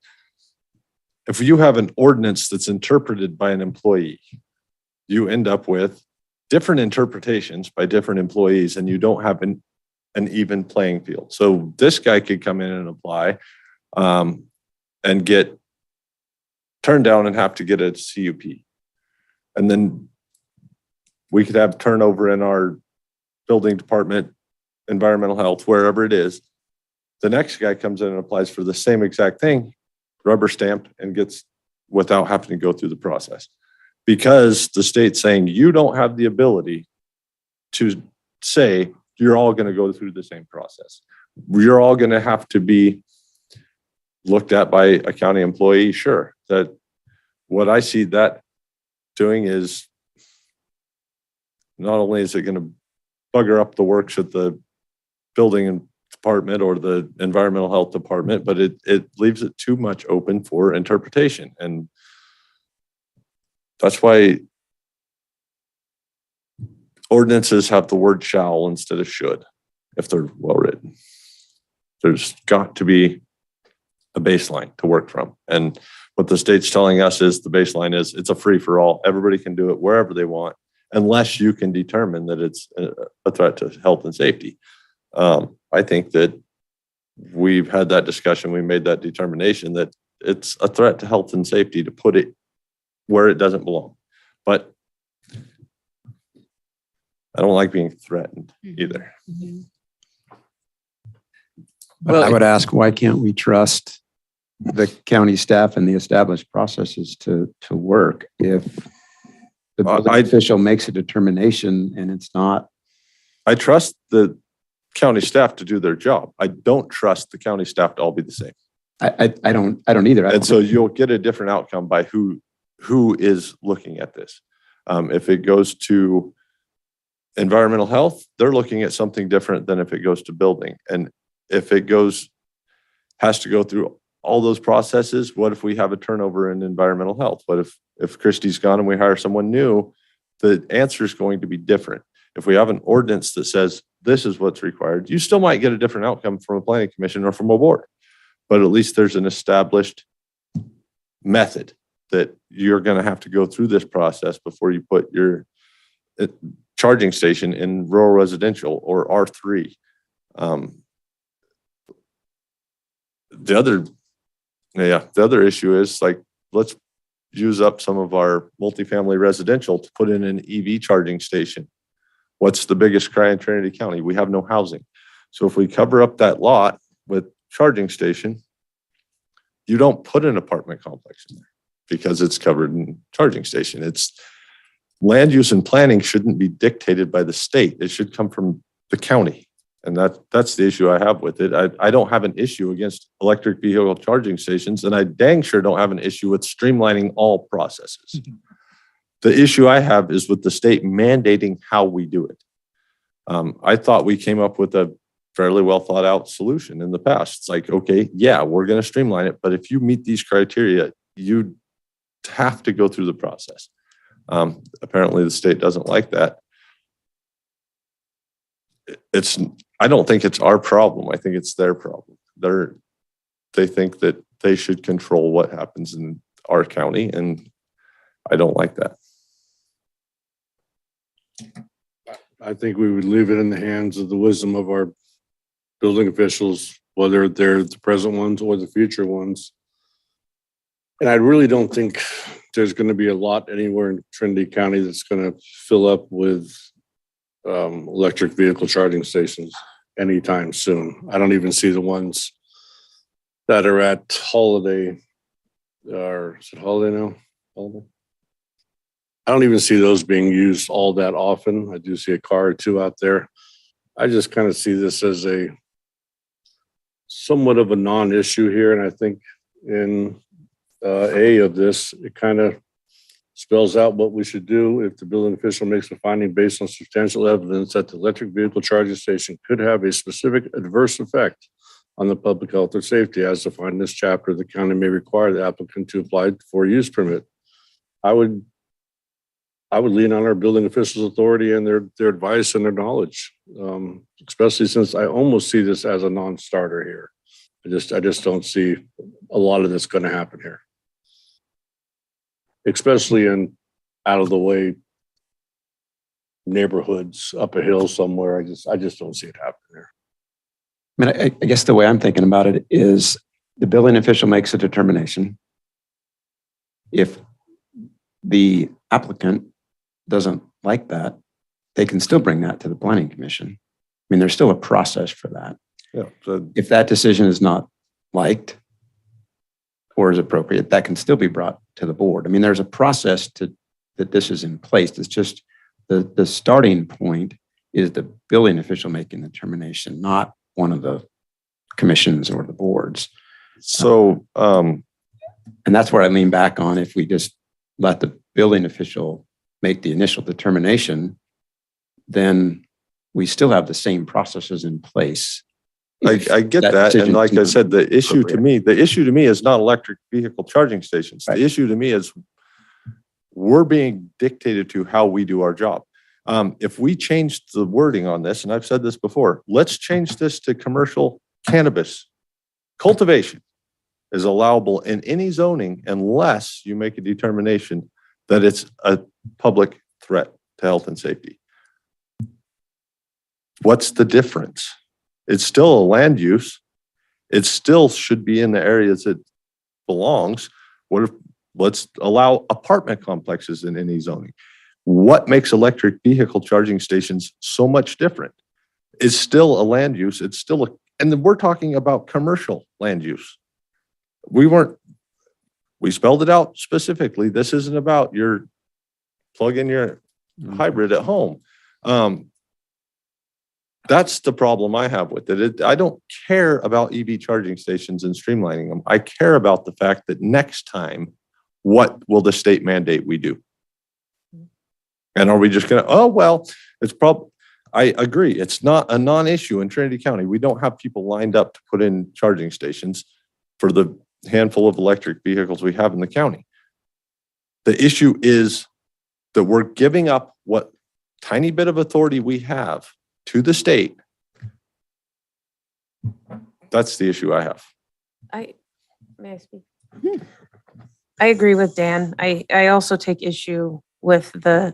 if you have an ordinance that's interpreted by an employee, you end up with different interpretations by different employees, and you don't have an even playing field. So this guy could come in and apply and get turned down and have to get a CUP. And then we could have turnover in our building department, environmental health, wherever it is. The next guy comes in and applies for the same exact thing, rubber stamped, and gets without having to go through the process. Because the state's saying you don't have the ability to say you're all going to go through the same process. You're all going to have to be looked at by a county employee. Sure. That what I see that doing is not only is it going to bugger up the works at the building department or the environmental health department, but it leaves it too much open for interpretation. And that's why ordinances have the word shall instead of should, if they're well written. There's got to be a baseline to work from. And what the state's telling us is the baseline is it's a free for all. Everybody can do it wherever they want, unless you can determine that it's a threat to health and safety. I think that we've had that discussion. We made that determination that it's a threat to health and safety to put it where it doesn't belong. But I don't like being threatened either. But I would ask, why can't we trust the county staff and the established processes to work if the building official makes a determination and it's not? I trust the county staff to do their job. I don't trust the county staff to all be the same. I don't either. And so you'll get a different outcome by who is looking at this. If it goes to environmental health, they're looking at something different than if it goes to building. And if it has to go through all those processes, what if we have a turnover in environmental health? What if Christy's gone and we hire someone new? The answer is going to be different. If we have an ordinance that says this is what's required, you still might get a different outcome from a planning commission or from a board. But at least there's an established method that you're going to have to go through this process before you put your charging station in rural residential or R3. The other issue is, like, let's use up some of our multifamily residential to put in an EV charging station. What's the biggest cry in Trinity County? We have no housing. So if we cover up that lot with charging station, you don't put an apartment complex in there because it's covered in charging station. land use and planning shouldn't be dictated by the state. It should come from the county. And that's the issue I have with it. I don't have an issue against electric vehicle charging stations, and I dang sure don't have an issue with streamlining all processes. The issue I have is with the state mandating how we do it. I thought we came up with a fairly well thought out solution in the past. It's like, okay, yeah, we're going to streamline it, but if you meet these criteria, you have to go through the process. Apparently the state doesn't like that. I don't think it's our problem. I think it's their problem. They think that they should control what happens in our county, and I don't like that. I think we would leave it in the hands of the wisdom of our building officials, whether they're the present ones or the future ones. And I really don't think there's going to be a lot anywhere in Trinity County that's going to fill up with electric vehicle charging stations anytime soon. I don't even see the ones that are at Holiday, or is it Holiday now? Holiday? I don't even see those being used all that often. I do see a car or two out there. I just kind of see this as a somewhat of a non-issue here. And I think in A of this, it kind of spells out what we should do if the building official makes a finding based on substantial evidence that the electric vehicle charging station could have a specific adverse effect on the public health or safety as defined in this chapter. The county may require the applicant to apply for a use permit. I would lean on our building officials' authority and their advice and their knowledge, especially since I almost see this as a non-starter here. I just don't see a lot of this going to happen here, especially in out of the way neighborhoods up a hill somewhere. I just don't see it happening there. I mean, I guess the way I'm thinking about it is the building official makes a determination. If the applicant doesn't like that, they can still bring that to the planning commission. I mean, there's still a process for that. Yeah. So If that decision is not liked or is appropriate, that can still be brought to the board. I mean, there's a process that this is in place. It's just the starting point is the building official making the determination, not one of the commissions or the boards. So, and that's where I lean back on. If we just let the building official make the initial determination, then we still have the same processes in place. I get that. And like I said, the issue to me is not electric vehicle charging stations. Right. The issue to me is we're being dictated to how we do our job. If we change the wording on this, and I've said this before, let's change this to commercial cannabis cultivation is allowable in any zoning unless you make a determination that it's a public threat to health and safety. What's the difference? It's still a land use. It still should be in the areas it belongs. What if, let's allow apartment complexes in any zoning. What makes electric vehicle charging stations so much different? It's still a land use. It's still and then we're talking about commercial land use. We spelled it out specifically. This isn't about your plug in your hybrid at home. That's the problem I have with it. I don't care about EV charging stations and streamlining them. I care about the fact that next time, what will the state mandate we do? And are we just going to, oh, well, it's probably, I agree. It's not a non-issue in Trinity County. We don't have people lined up to put in charging stations for the handful of electric vehicles we have in the county. The issue is that we're giving up what tiny bit of authority we have to the state. That's the issue I have. May I speak? I agree with Dan. I also take issue with the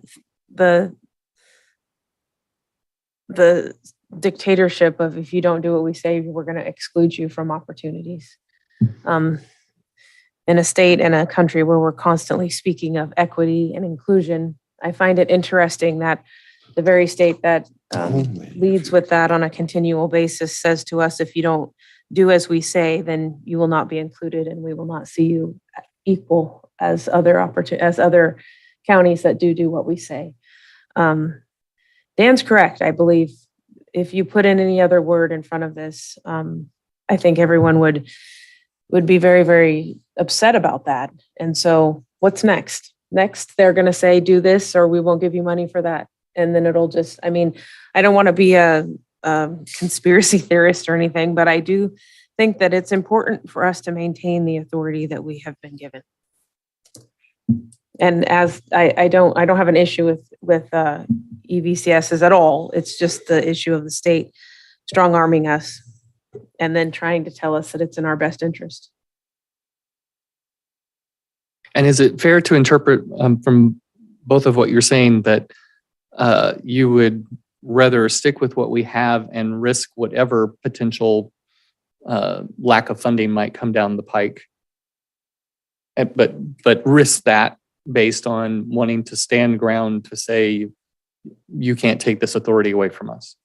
dictatorship of if you don't do what we say, we're going to exclude you from opportunities. In a state and a country where we're constantly speaking of equity and inclusion, I find it interesting that the very state that leads with that on a continual basis says to us, if you don't do as we say, then you will not be included and we will not see you equal as other counties that do what we say. Dan's correct. I believe if you put in any other word in front of this, I think everyone would be very, very upset about that. And so what's next? Next, they're going to say, do this, or we won't give you money for that. And then it'll just, I mean, I don't want to be a conspiracy theorist or anything, but I do think that it's important for us to maintain the authority that we have been given. And as I don't have an issue with EVCSs at all. It's just the issue of the state strong arming us and then trying to tell us that it's in our best interest. And is it fair to interpret from both of what you're saying that you would rather stick with what we have and risk whatever potential lack of funding might come down the pike, but risk that based on wanting to stand ground to say you can't take this authority away from us?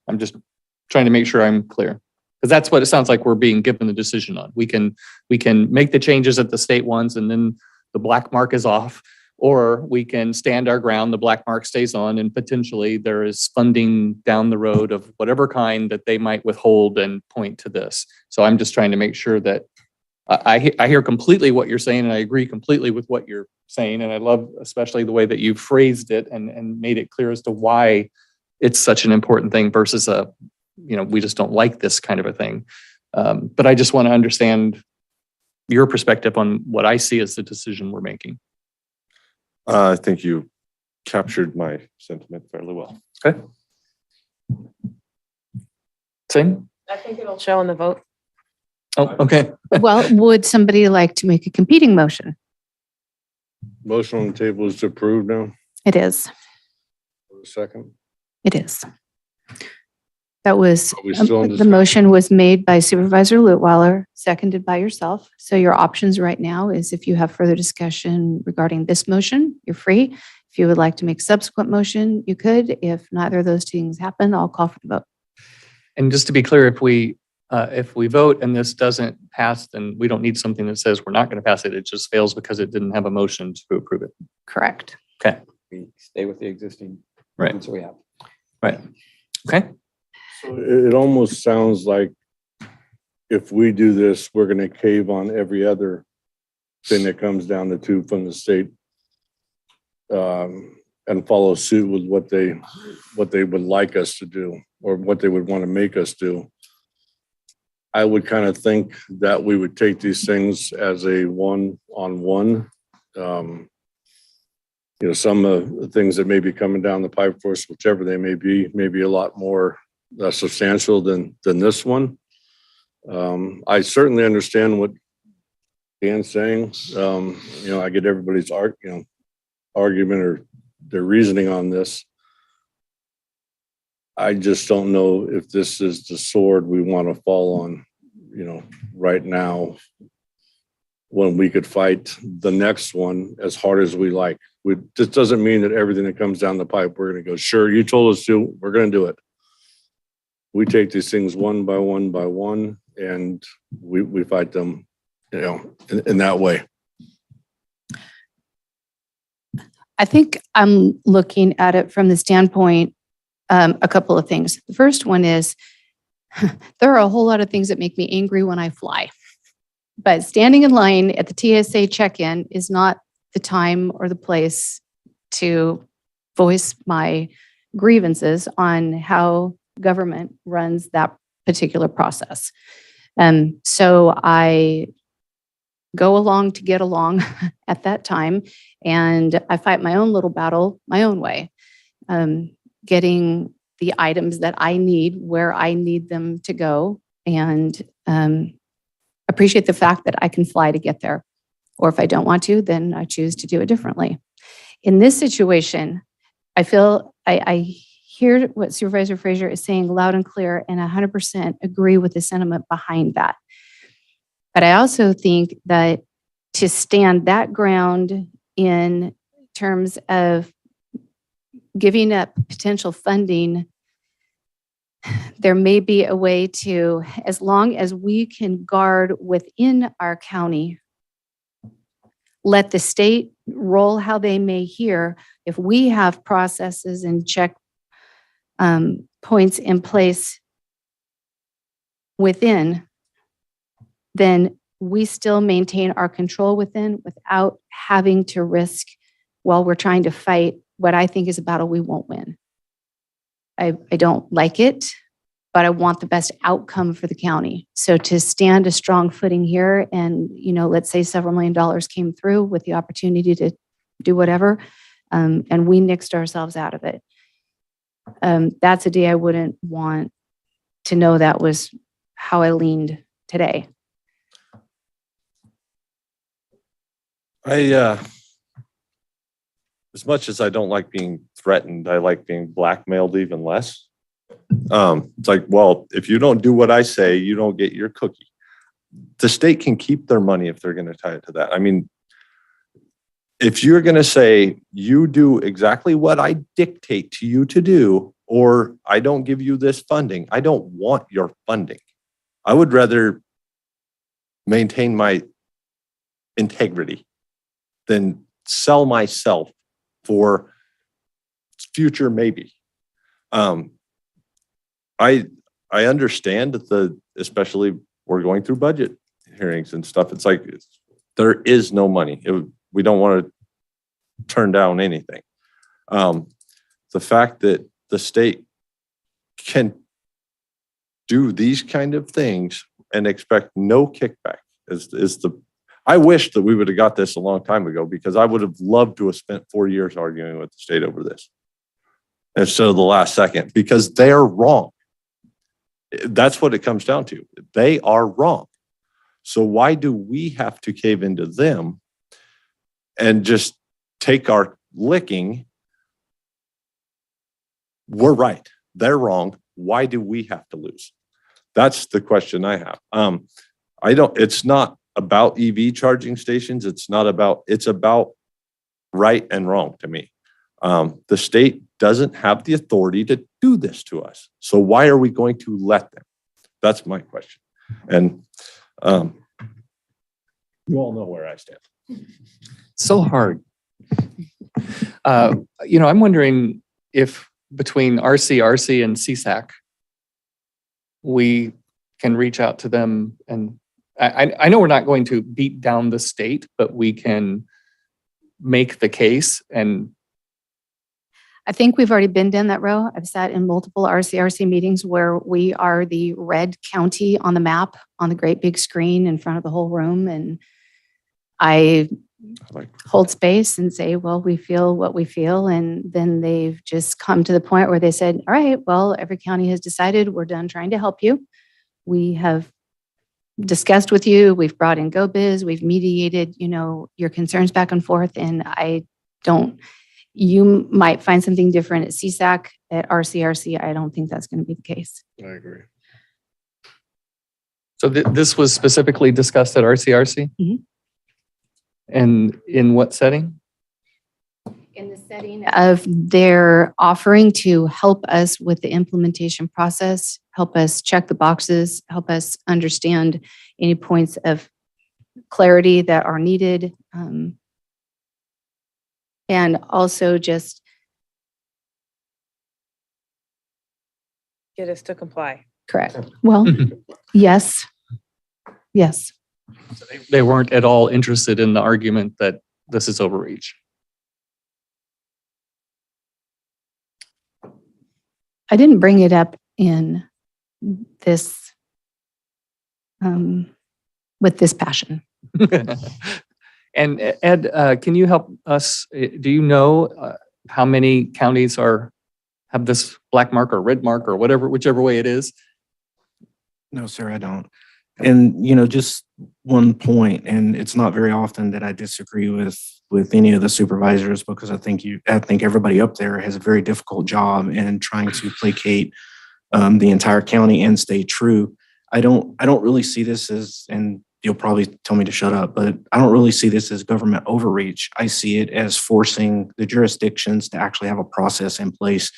I'm just trying to make sure I'm clear, because that's what it sounds like we're being given the decision on. We can make the changes that the state wants, and then the black mark is off, or we can stand our ground, the black mark stays on, and potentially there is funding down the road of whatever kind that they might withhold and point to this. So I'm just trying to make sure that I hear completely what you're saying, and I agree completely with what you're saying. And I love especially the way that you phrased it and made it clear as to why it's such an important thing versus we just don't like this kind of a thing. But I just want to understand your perspective on what I see as the decision we're making. I think you captured my sentiment fairly well. Okay. Same? I think it'll show in the vote. Oh, okay. Well, would somebody like to make a competing motion? Motion on the table is approved now. It is. For a second. It is. That was, Are we still in the discussion? motion was made by Supervisor Lutweiler, seconded by yourself. So your options right now is if you have further discussion regarding this motion, you're free. If you would like to make subsequent motion, you could. If neither of those things happen, I'll call for the vote. And just to be clear, if we vote and this doesn't pass, then we don't need something that says we're not going to pass it. It just fails because it didn't have a motion to approve it. Correct. Okay. We stay with the existing. Right. So we have. Right. Okay. So it almost sounds like if we do this, we're going to cave on every other thing that comes down the tube from the state, and follow suit with what they would like us to do or what they would want to make us do. I would kind of think that we would take these things as a one-on-one. Some of the things that may be coming down the pipe for us, whichever they may be a lot more substantial than this one. I certainly understand what Dan's saying. I get everybody's argument or their reasoning on this. I just don't know if this is the sword we want to fall on, right now, when we could fight the next one as hard as we like. This doesn't mean that everything that comes down the pipe, we're going to go, sure, you told us to, we're going to do it. We take these things one by one, and we fight them, in that way. I think I'm looking at it from the standpoint, a couple of things. The first one is there are a whole lot of things that make me angry when I fly. But standing in line at the TSA check-in is not the time or the place to voice my grievances on how government runs that particular process. So I go along to get along at that time, and I fight my own little battle my own way, getting the items that I need where I need them to go, and appreciate the fact that I can fly to get there. Or if I don't want to, then I choose to do it differently. In this situation, I feel I hear what Supervisor Frazier is saying loud and clear, and 100% agree with the sentiment behind that. But I also think that to stand that ground in terms of giving up potential funding, there may be a way to, as long as we can guard within our county, let the state roll how they may here. If we have processes and check points in place within, then we still maintain our control within without having to risk while we're trying to fight what I think is a battle we won't win. I don't like it, but I want the best outcome for the county. So to stand a strong footing here and, let's say several $1 million came through with the opportunity to do whatever, and we nixed ourselves out of it. That's a day I wouldn't want to know that was how I leaned today. As much as I don't like being threatened, I like being blackmailed even less. It's like, well, if you don't do what I say, you don't get your cookie. The state can keep their money if they're going to tie it to that. I mean, if you're going to say you do exactly what I dictate to you to do, or I don't give you this funding, I don't want your funding. I would rather maintain my integrity than sell myself for future maybe. I understand that especially we're going through budget hearings and stuff. It's like there is no money. We don't want to turn down anything. The fact that the state can do these kind of things and expect no kickback is the. I wish that we would have got this a long time ago, because I would have loved to have spent 4 years arguing with the state over this instead of the last second, because they're wrong. That's what it comes down to. They are wrong. So why do we have to cave into them and just take our licking? We're right. They're wrong. Why do we have to lose? That's the question I have. It's not about EV charging stations. It's about right and wrong to me. The state doesn't have the authority to do this to us. So why are we going to let them? That's my question. And you all know where I stand. So hard. I'm wondering if between RCRC and CSAC, we can reach out to them, and I know we're not going to beat down the state, but we can make the case. And I think we've already been down that road. I've sat in multiple RCRC meetings where we are the red county on the map on the great big screen in front of the whole room. And I hold space and say, well, we feel what we feel. And then they've just come to the point where they said, all right, well, every county has decided we're done trying to help you. We have discussed with you. We've brought in GoBiz. We've mediated, your concerns back and forth. And you might find something different at CSAC, at RCRC. I don't think that's going to be the case. I agree. so this was specifically discussed at RCRC? Mhm. And in what setting? In the setting of their offering to help us with the implementation process, help us check the boxes, help us understand any points of clarity that are needed. And also just Get us to comply. correct. Well, yes. Yes. They weren't at all interested in the argument that this is overreach. I didn't bring it up in this, with this passion. And Ed, can you help us? Do you know how many counties have this black mark or red mark or whichever way it is? No, sir, I don't. And, just one point, and it's not very often that I disagree with any of the supervisors, because I think everybody up there has a very difficult job in trying to placate the entire county and stay true. I don't really see this as, and you'll probably tell me to shut up, but I don't really see this as government overreach. I see it as forcing the jurisdictions to actually have a process in place,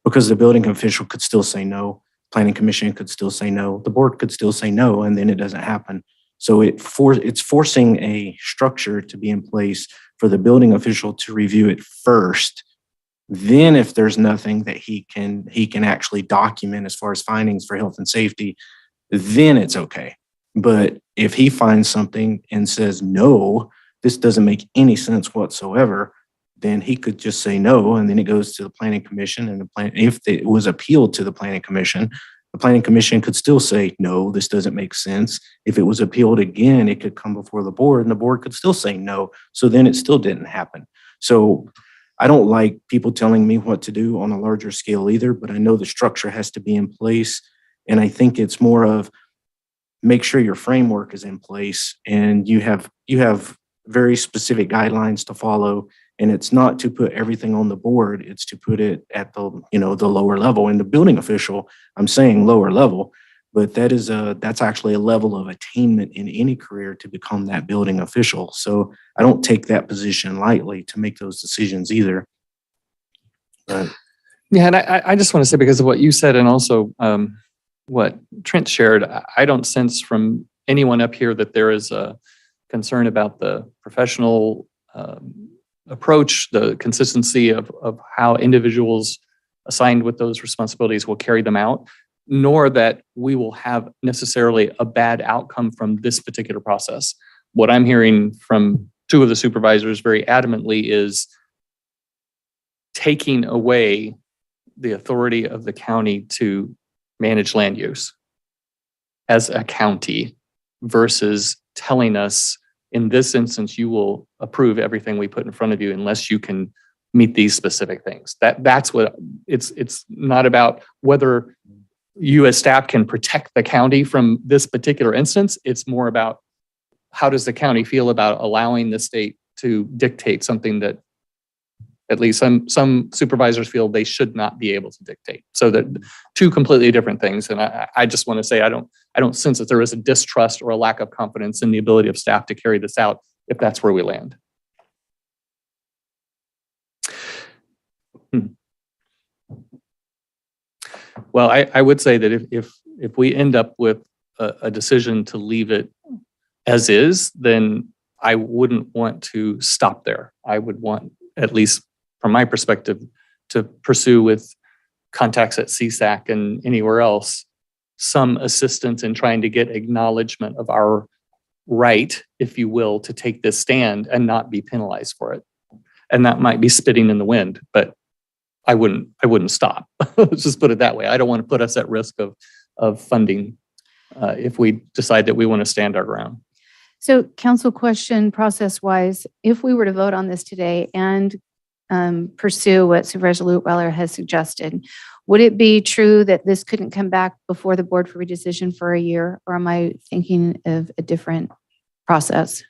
because the building official could still say no. Planning commission could still say no. The board could still say no, and then it doesn't happen. So it's forcing a structure to be in place for the building official to review it first. Then if there's nothing that he can actually document as far as findings for health and safety, then it's okay. But if he finds something and says, no, this doesn't make any sense whatsoever, then he could just say no, and then it goes to the planning commission, and if it was appealed to the planning commission could still say, no, this doesn't make sense. If it was appealed again, it could come before the board and the board could still say no. So then it still didn't happen. So I don't like people telling me what to do on a larger scale either, but I know the structure has to be in place. And I think it's more of make sure your framework is in place and you have very specific guidelines to follow. And it's not to put everything on the board, it's to put it at the lower level. And the building official, I'm saying lower level, but that's actually a level of attainment in any career to become that building official. So I don't take that position lightly to make those decisions either. But Yeah, and I just want to say, because of what you said and also what Trent shared, I don't sense from anyone up here that there is a concern about the professional approach, the consistency of how individuals assigned with those responsibilities will carry them out, nor that we will have necessarily a bad outcome from this particular process. What I'm hearing from two of the supervisors very adamantly is taking away the authority of the county to manage land use as a county versus telling us, in this instance, you will approve everything we put in front of you unless you can meet these specific things. That's what it's not about whether you as staff can protect the county from this particular instance. It's more about how does the county feel about allowing the state to dictate something that at least some supervisors feel they should not be able to dictate. So that two completely different things. And I just want to say, I don't sense that there is a distrust or a lack of confidence in the ability of staff to carry this out if that's where we land. Well, I would say that if we end up with a decision to leave it as is, then I wouldn't want to stop there. I would want, at least from my perspective, to pursue with contacts at CSAC and anywhere else, some assistance in trying to get acknowledgement of our right, if you will, to take this stand and not be penalized for it. And that might be spitting in the wind, but I wouldn't stop. Let's just put it that way. I don't want to put us at risk of funding if we decide that we want to stand our ground. So council question, process-wise, if we were to vote on this today and pursue what Supervisor Lutweiler has suggested, would it be true that this couldn't come back before the board for a decision for a year, or am I thinking of a different process?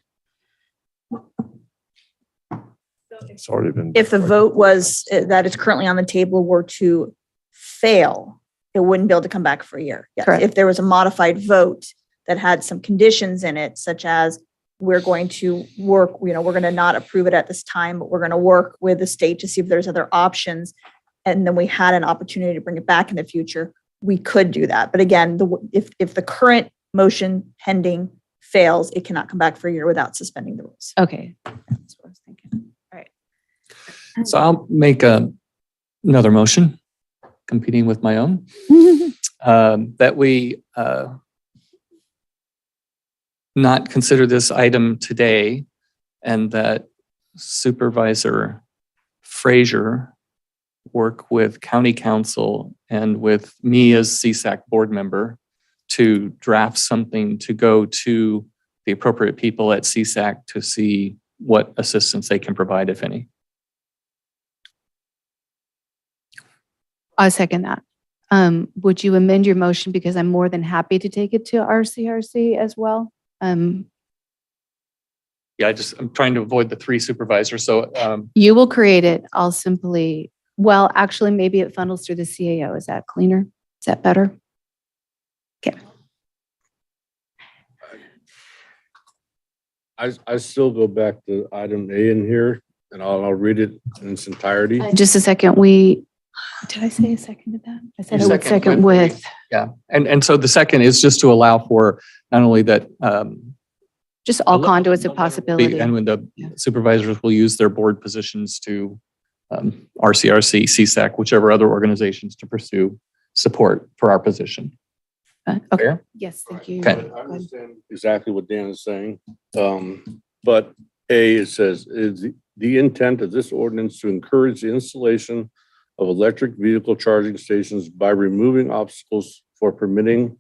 It's already been. If the vote was that is currently on the table were to fail, it wouldn't be able to come back for a year. Yes. Correct. If there was a modified vote that had some conditions in it, such as we're going to work, we're going to not approve it at this time, but we're going to work with the state to see if there's other options. And then we had an opportunity to bring it back in the future, we could do that. But again, if the current motion pending fails, it cannot come back for a year without suspending the rules. Okay. That's what I was thinking. All right. So I'll make another motion, competing with my own, that we not consider this item today, and that Supervisor Frazier work with County Council and with me as CSAC board member to draft something to go to the appropriate people at CSAC to see what assistance they can provide, if any. I second that. Would you amend your motion, because I'm more than happy to take it to RCRC as well? Yeah, I'm trying to avoid the three supervisors. So You will create it. I'll simply, well, actually, maybe it funnels through the CAO. Is that cleaner? Is that better? Okay. I still go back to item A in here, and I'll read it in its entirety. Just a second. Did I say a second to that? I said I would second with. Yeah, and so the second is just to allow for not only that Just all conduits of possibility. And when the supervisors will use their board positions to RCRC, CSAC, whichever other organizations to pursue support for our position. Okay. Fair? Yes, thank you. Okay. I understand exactly what Dan is saying. But A, it says, is the intent of this ordinance to encourage the installation of electric vehicle charging stations by removing obstacles for permitting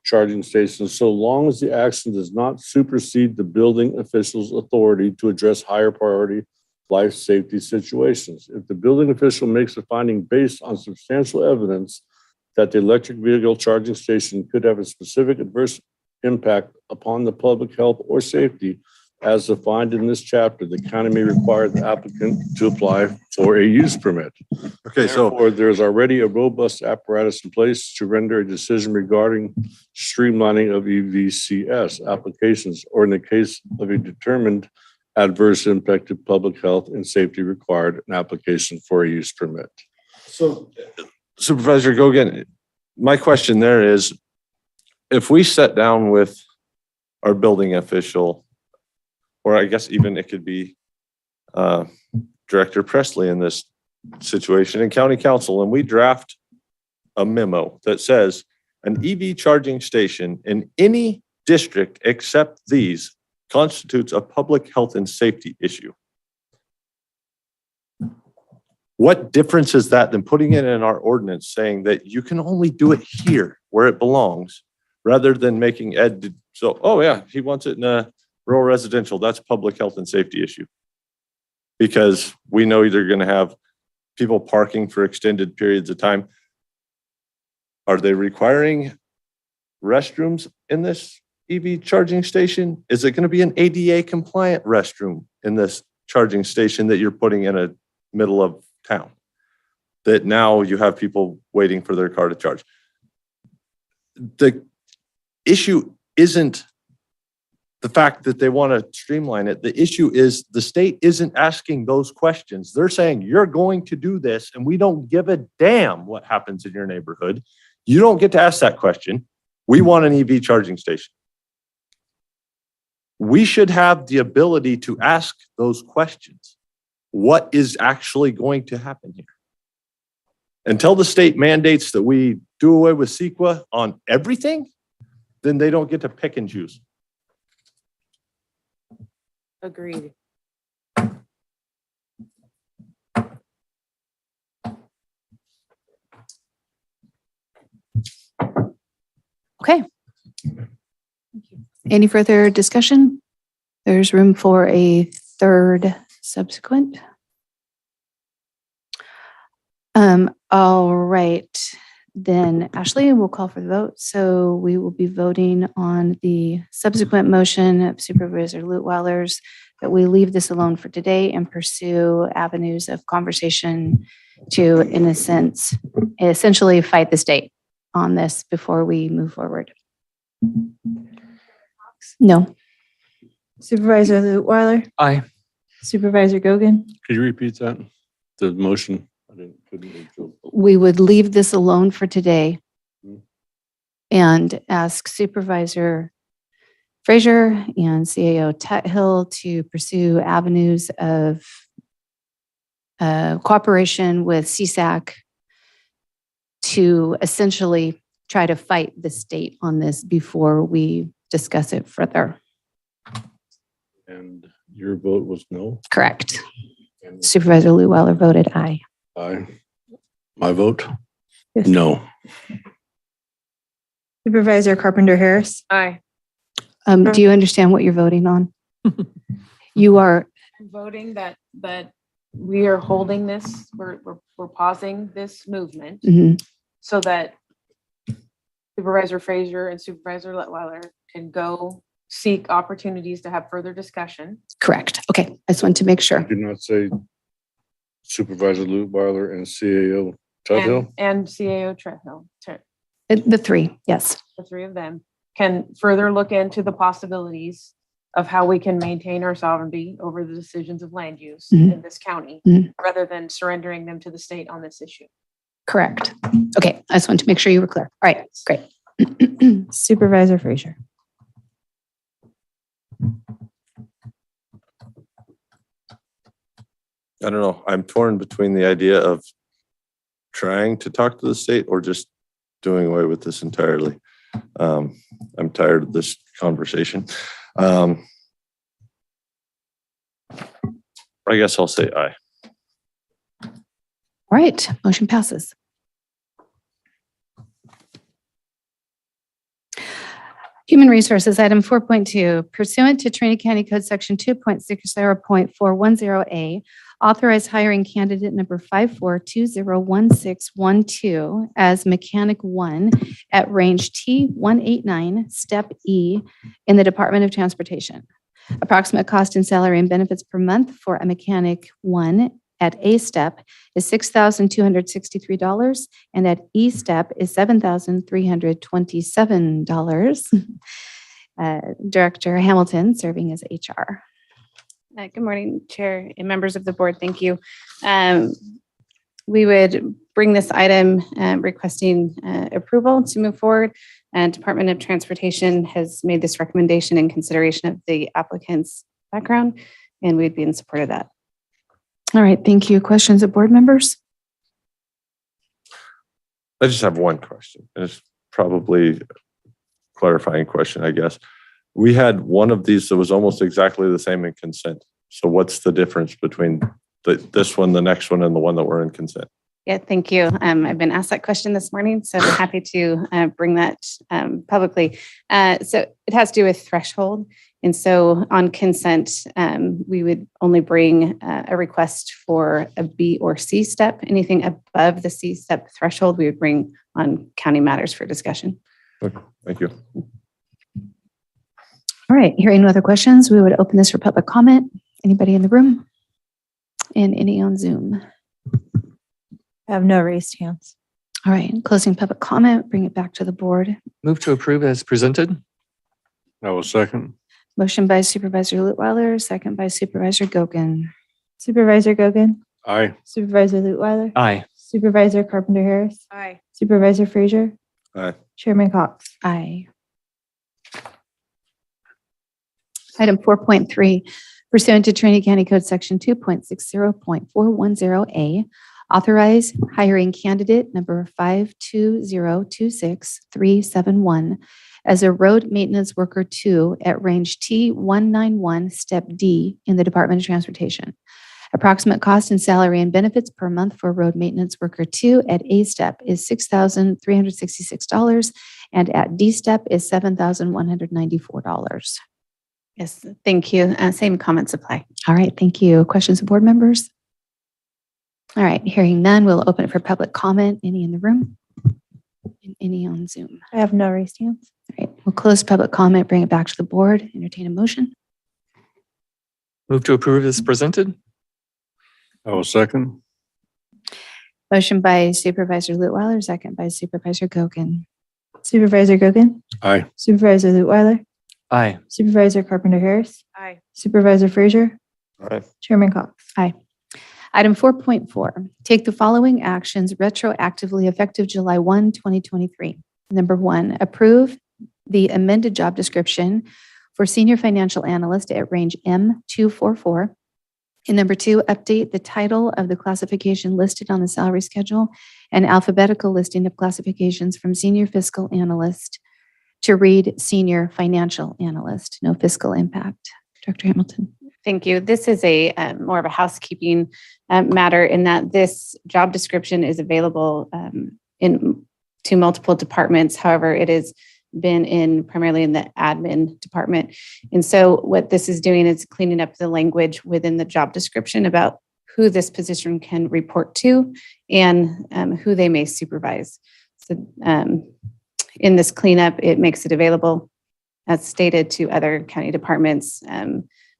charging stations, so long as the action does not supersede the building official's authority to address higher priority life safety situations. If the building official makes a finding based on substantial evidence that the electric vehicle charging station could have a specific adverse impact upon the public health or safety as defined in this chapter, the county may require the applicant to apply for a use permit. Okay, so Therefore, there's already a robust apparatus in place to render a decision regarding streamlining of EVCS applications, or in the case of a determined adverse impact to public health and safety required an application for a use permit. So Supervisor Gogan, my question there is, if we sat down with our building official, or I guess even it could be Director Presley in this situation and county council, and we draft a memo that says an EV charging station in any district except these constitutes a public health and safety issue. What difference is that than putting it in our ordinance saying that you can only do it here where it belongs, rather than making Ed, so, oh yeah, he wants it in a rural residential, that's public health and safety issue. Because we know you're going to have people parking for extended periods of time. Are they requiring restrooms in this EV charging station? Is it going to be an ADA compliant restroom in this charging station that you're putting in a middle of town? That now you have people waiting for their car to charge. The issue isn't the fact that they want to streamline it. The issue is the state isn't asking those questions. They're saying you're going to do this and we don't give a damn what happens in your neighborhood. You don't get to ask that question. We want an EV charging station. We should have the ability to ask those questions. What is actually going to happen here? Until the state mandates that we do away with CEQA on everything, then they don't get to pick and choose. Agreed. Okay. Any further discussion? There's room for a third subsequent. All right, then Ashley, we'll call for the vote. So we will be voting on the subsequent motion of Supervisor Lutweiler's that we leave this alone for today and pursue avenues of conversation to, in a sense, essentially fight the state on this before we move forward. No. Supervisor Lutweiler, Aye. Supervisor Gogan, Could you repeat that? The motion? Couldn't. We would leave this alone for today and ask Supervisor Frazier and CAO Tuthill to pursue avenues of cooperation with CSAC to essentially try to fight the state on this before we discuss it further. And your vote was no? Correct. Supervisor Lutweiler voted aye. Aye. My vote? Yes. No. Supervisor Carpenter Harris, Aye. Do you understand what you're voting on? You are, I'm voting that we are holding this, we're pausing this movement mhm, so that Supervisor Frazier and Supervisor Lutweiler can go seek opportunities to have further discussion. correct. Okay, I just wanted to make sure. Did not say Supervisor Lutweiler and CAO Tuthill? And CAO Treadhill, The three, yes. the three of them, can further look into the possibilities of how we can maintain our sovereignty over the decisions of land use in this county, rather than surrendering them to the state on this issue. Correct. Okay, I just wanted to make sure you were clear. All right, great. Supervisor Frazier, I don't know. I'm torn between the idea of trying to talk to the state or just doing away with this entirely. I'm tired of this conversation. I guess I'll say aye. All right, motion passes. Human Resources, item 4.2, pursuant to Trinity County Code Section 2.60.410A, authorize hiring candidate number 54201612 as Mechanic 1 at range T189, Step E in the Department of Transportation. Approximate cost and salary and benefits per month for a Mechanic 1 at A step is $6,263, and at E step is $7,327. Director Hamilton serving as HR. Good morning, Chair and members of the board. Thank you. We would bring this item requesting approval to move forward. And Department of Transportation has made this recommendation in consideration of the applicant's background, and we'd be in support of that. All right, thank you. Questions of board members? I just have one question. It's probably a clarifying question, I guess. We had one of these that was almost exactly the same in consent. So what's the difference between this one, the next one, and the one that we're in consent? Yeah, thank you. I've been asked that question this morning, so I'm happy to bring that publicly. So it has to do with threshold. And so on consent, we would only bring a request for a B or C step. Anything above the C step threshold, we would bring on county matters for discussion. Okay, thank you. All right, hearing no other questions, we would open this for public comment. Anybody in the room? And any on Zoom? I have no raised hands. All right, closing public comment, bring it back to the board. Move to approve as presented. I will second. Motion by Supervisor Lutweiler, second by Supervisor Gogan. Supervisor Gogan, Aye. Supervisor Lutweiler, Aye. Supervisor Carpenter Harris, Aye. Supervisor Frazier, Aye. Chairman Cox. Aye. Item 4.3, pursuant to Trinity County Code Section 2.60.410A, authorize hiring candidate number 52026-371 as a road maintenance worker 2 at range T191, Step D in the Department of Transportation. Approximate cost and salary and benefits per month for road maintenance worker 2 at A step is $6,366, and at D step is $7,194. Yes, thank you. Same comments apply. All right, thank you. Questions of board members? All right, hearing none, we'll open it for public comment. Any in the room? And any on Zoom? I have no raised hands. All right, we'll close public comment, bring it back to the board, entertain a motion. Move to approve as presented. I will second. Motion by Supervisor Lutweiler, second by Supervisor Gogan. Supervisor Gogan, Aye. Supervisor Lutweiler, Aye. Supervisor Carpenter Harris, Aye. Supervisor Frazier, Aye. Chairman Cox. Aye. Item 4.4, take the following actions retroactively effective July 1, 2023. Number 1, approve the amended job description for senior financial analyst at range M244. And number 2, update the title of the classification listed on the salary schedule and alphabetical listing of classifications from senior fiscal analyst to read senior financial analyst, no fiscal impact. Director Hamilton. Thank you. This is a more of a housekeeping matter in that this job description is available to multiple departments. However, it has been primarily in the admin department. And so what this is doing is cleaning up the language within the job description about who this position can report to and who they may supervise. So in this cleanup, it makes it available as stated to other county departments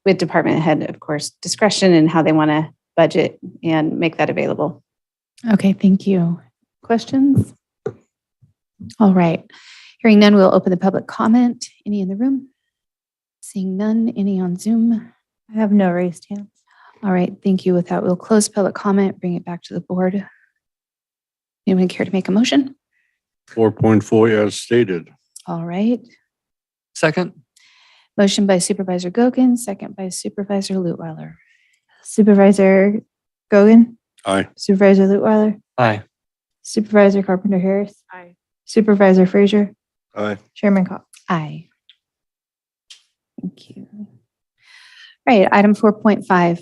with department head, of course, discretion in how they want to budget and make that available. Okay, thank you. Questions? All right. Hearing none, we'll open the public comment. Any in the room? Seeing none, any on Zoom? I have no raised hands. All right, thank you. With that, we'll close public comment, bring it back to the board. Anyone care to make a motion? 4.4 as stated. All right. Second. Motion by Supervisor Gogan, second by Supervisor Lutweiler. Supervisor Gogan, Aye. Supervisor Lutweiler, Aye. Supervisor Carpenter Harris, Aye. Supervisor Frazier, Aye. Chairman Cox. Aye. Thank you. All right, item 4.5.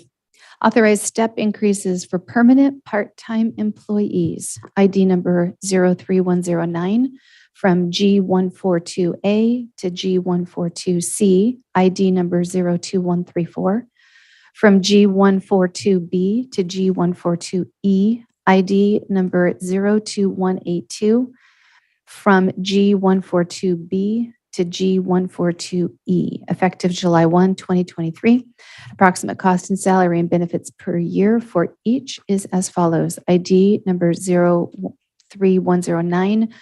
Authorize step increases for permanent part-time employees, ID number 03109, from G142A to G142C, ID number 02134, from G142B to G142E, ID number 02182, from G142B to G142E, effective July 1, 2023. Approximate cost and salary and benefits per year for each is as follows. ID number 03109,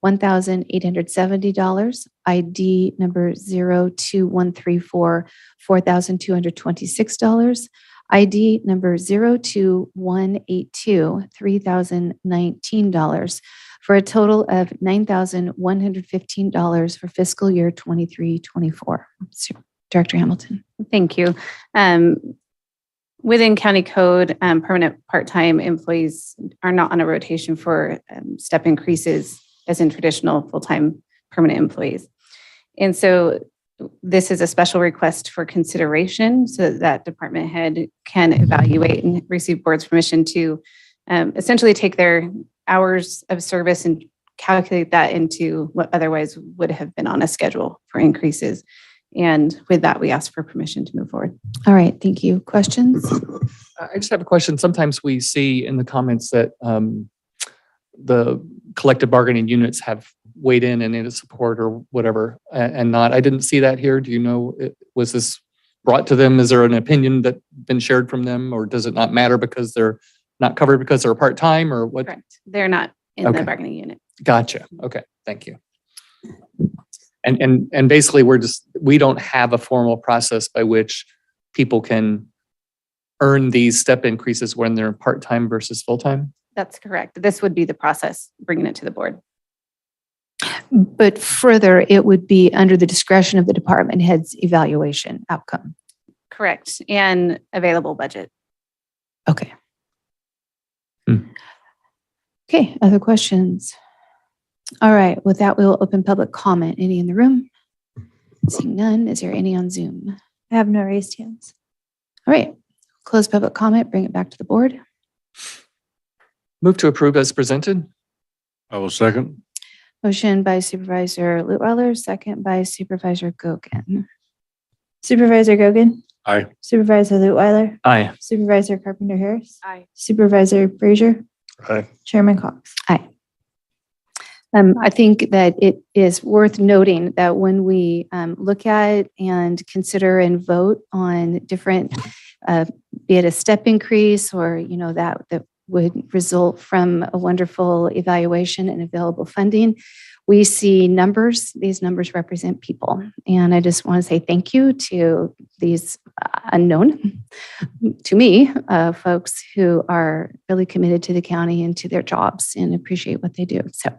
$1,870. ID number 02134, $4,226. ID number 02182, $3,019, for a total of $9,115 for fiscal year 23-24. Director Hamilton. Thank you. Within county code, permanent part-time employees are not on a rotation for step increases as in traditional full-time permanent employees. And so this is a special request for consideration so that department head can evaluate and receive board's permission to essentially take their hours of service and calculate that into what otherwise would have been on a schedule for increases. And with that, we ask for permission to move forward. All right, thank you. Questions? I just have a question. Sometimes we see in the comments that the collective bargaining units have weighed in and in support or whatever, and not. I didn't see that here. Do you know, was this brought to them? Is there an opinion that's been shared from them, or does it not matter because they're not covered because they're part-time, or what? Correct. They're not in Okay. the bargaining unit. Gotcha. Okay, thank you. And basically we don't have a formal process by which people can earn these step increases when they're part-time versus full-time? That's correct. This would be the process, bringing it to the board. But further, it would be under the discretion of the department head's evaluation outcome. Correct. And available budget. Okay. Okay, other questions? All right, with that, we will open public comment. Any in the room? Seeing none, is there any on Zoom? I have no raised hands. All right, close public comment, bring it back to the board. Move to approve as presented. I will second. Motion by Supervisor Lutweiler, second by Supervisor Gogan. Supervisor Gogan, Aye. Supervisor Lutweiler, Aye. Supervisor Carpenter Harris, Aye. Supervisor Frazier, Aye. Chairman Cox. Aye. I think that it is worth noting that when we look at and consider and vote on different, be it a step increase or, that would result from a wonderful evaluation and available funding, we see numbers. These numbers represent people. And I just want to say thank you to these unknown, to me, folks who are really committed to the county and to their jobs and appreciate what they do. So,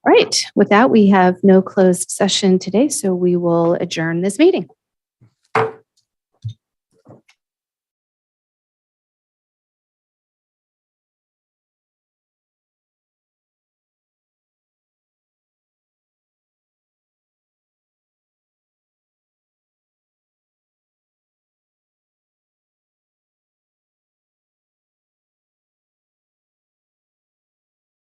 all right, with that, we have no closed session today, so we will adjourn this meeting.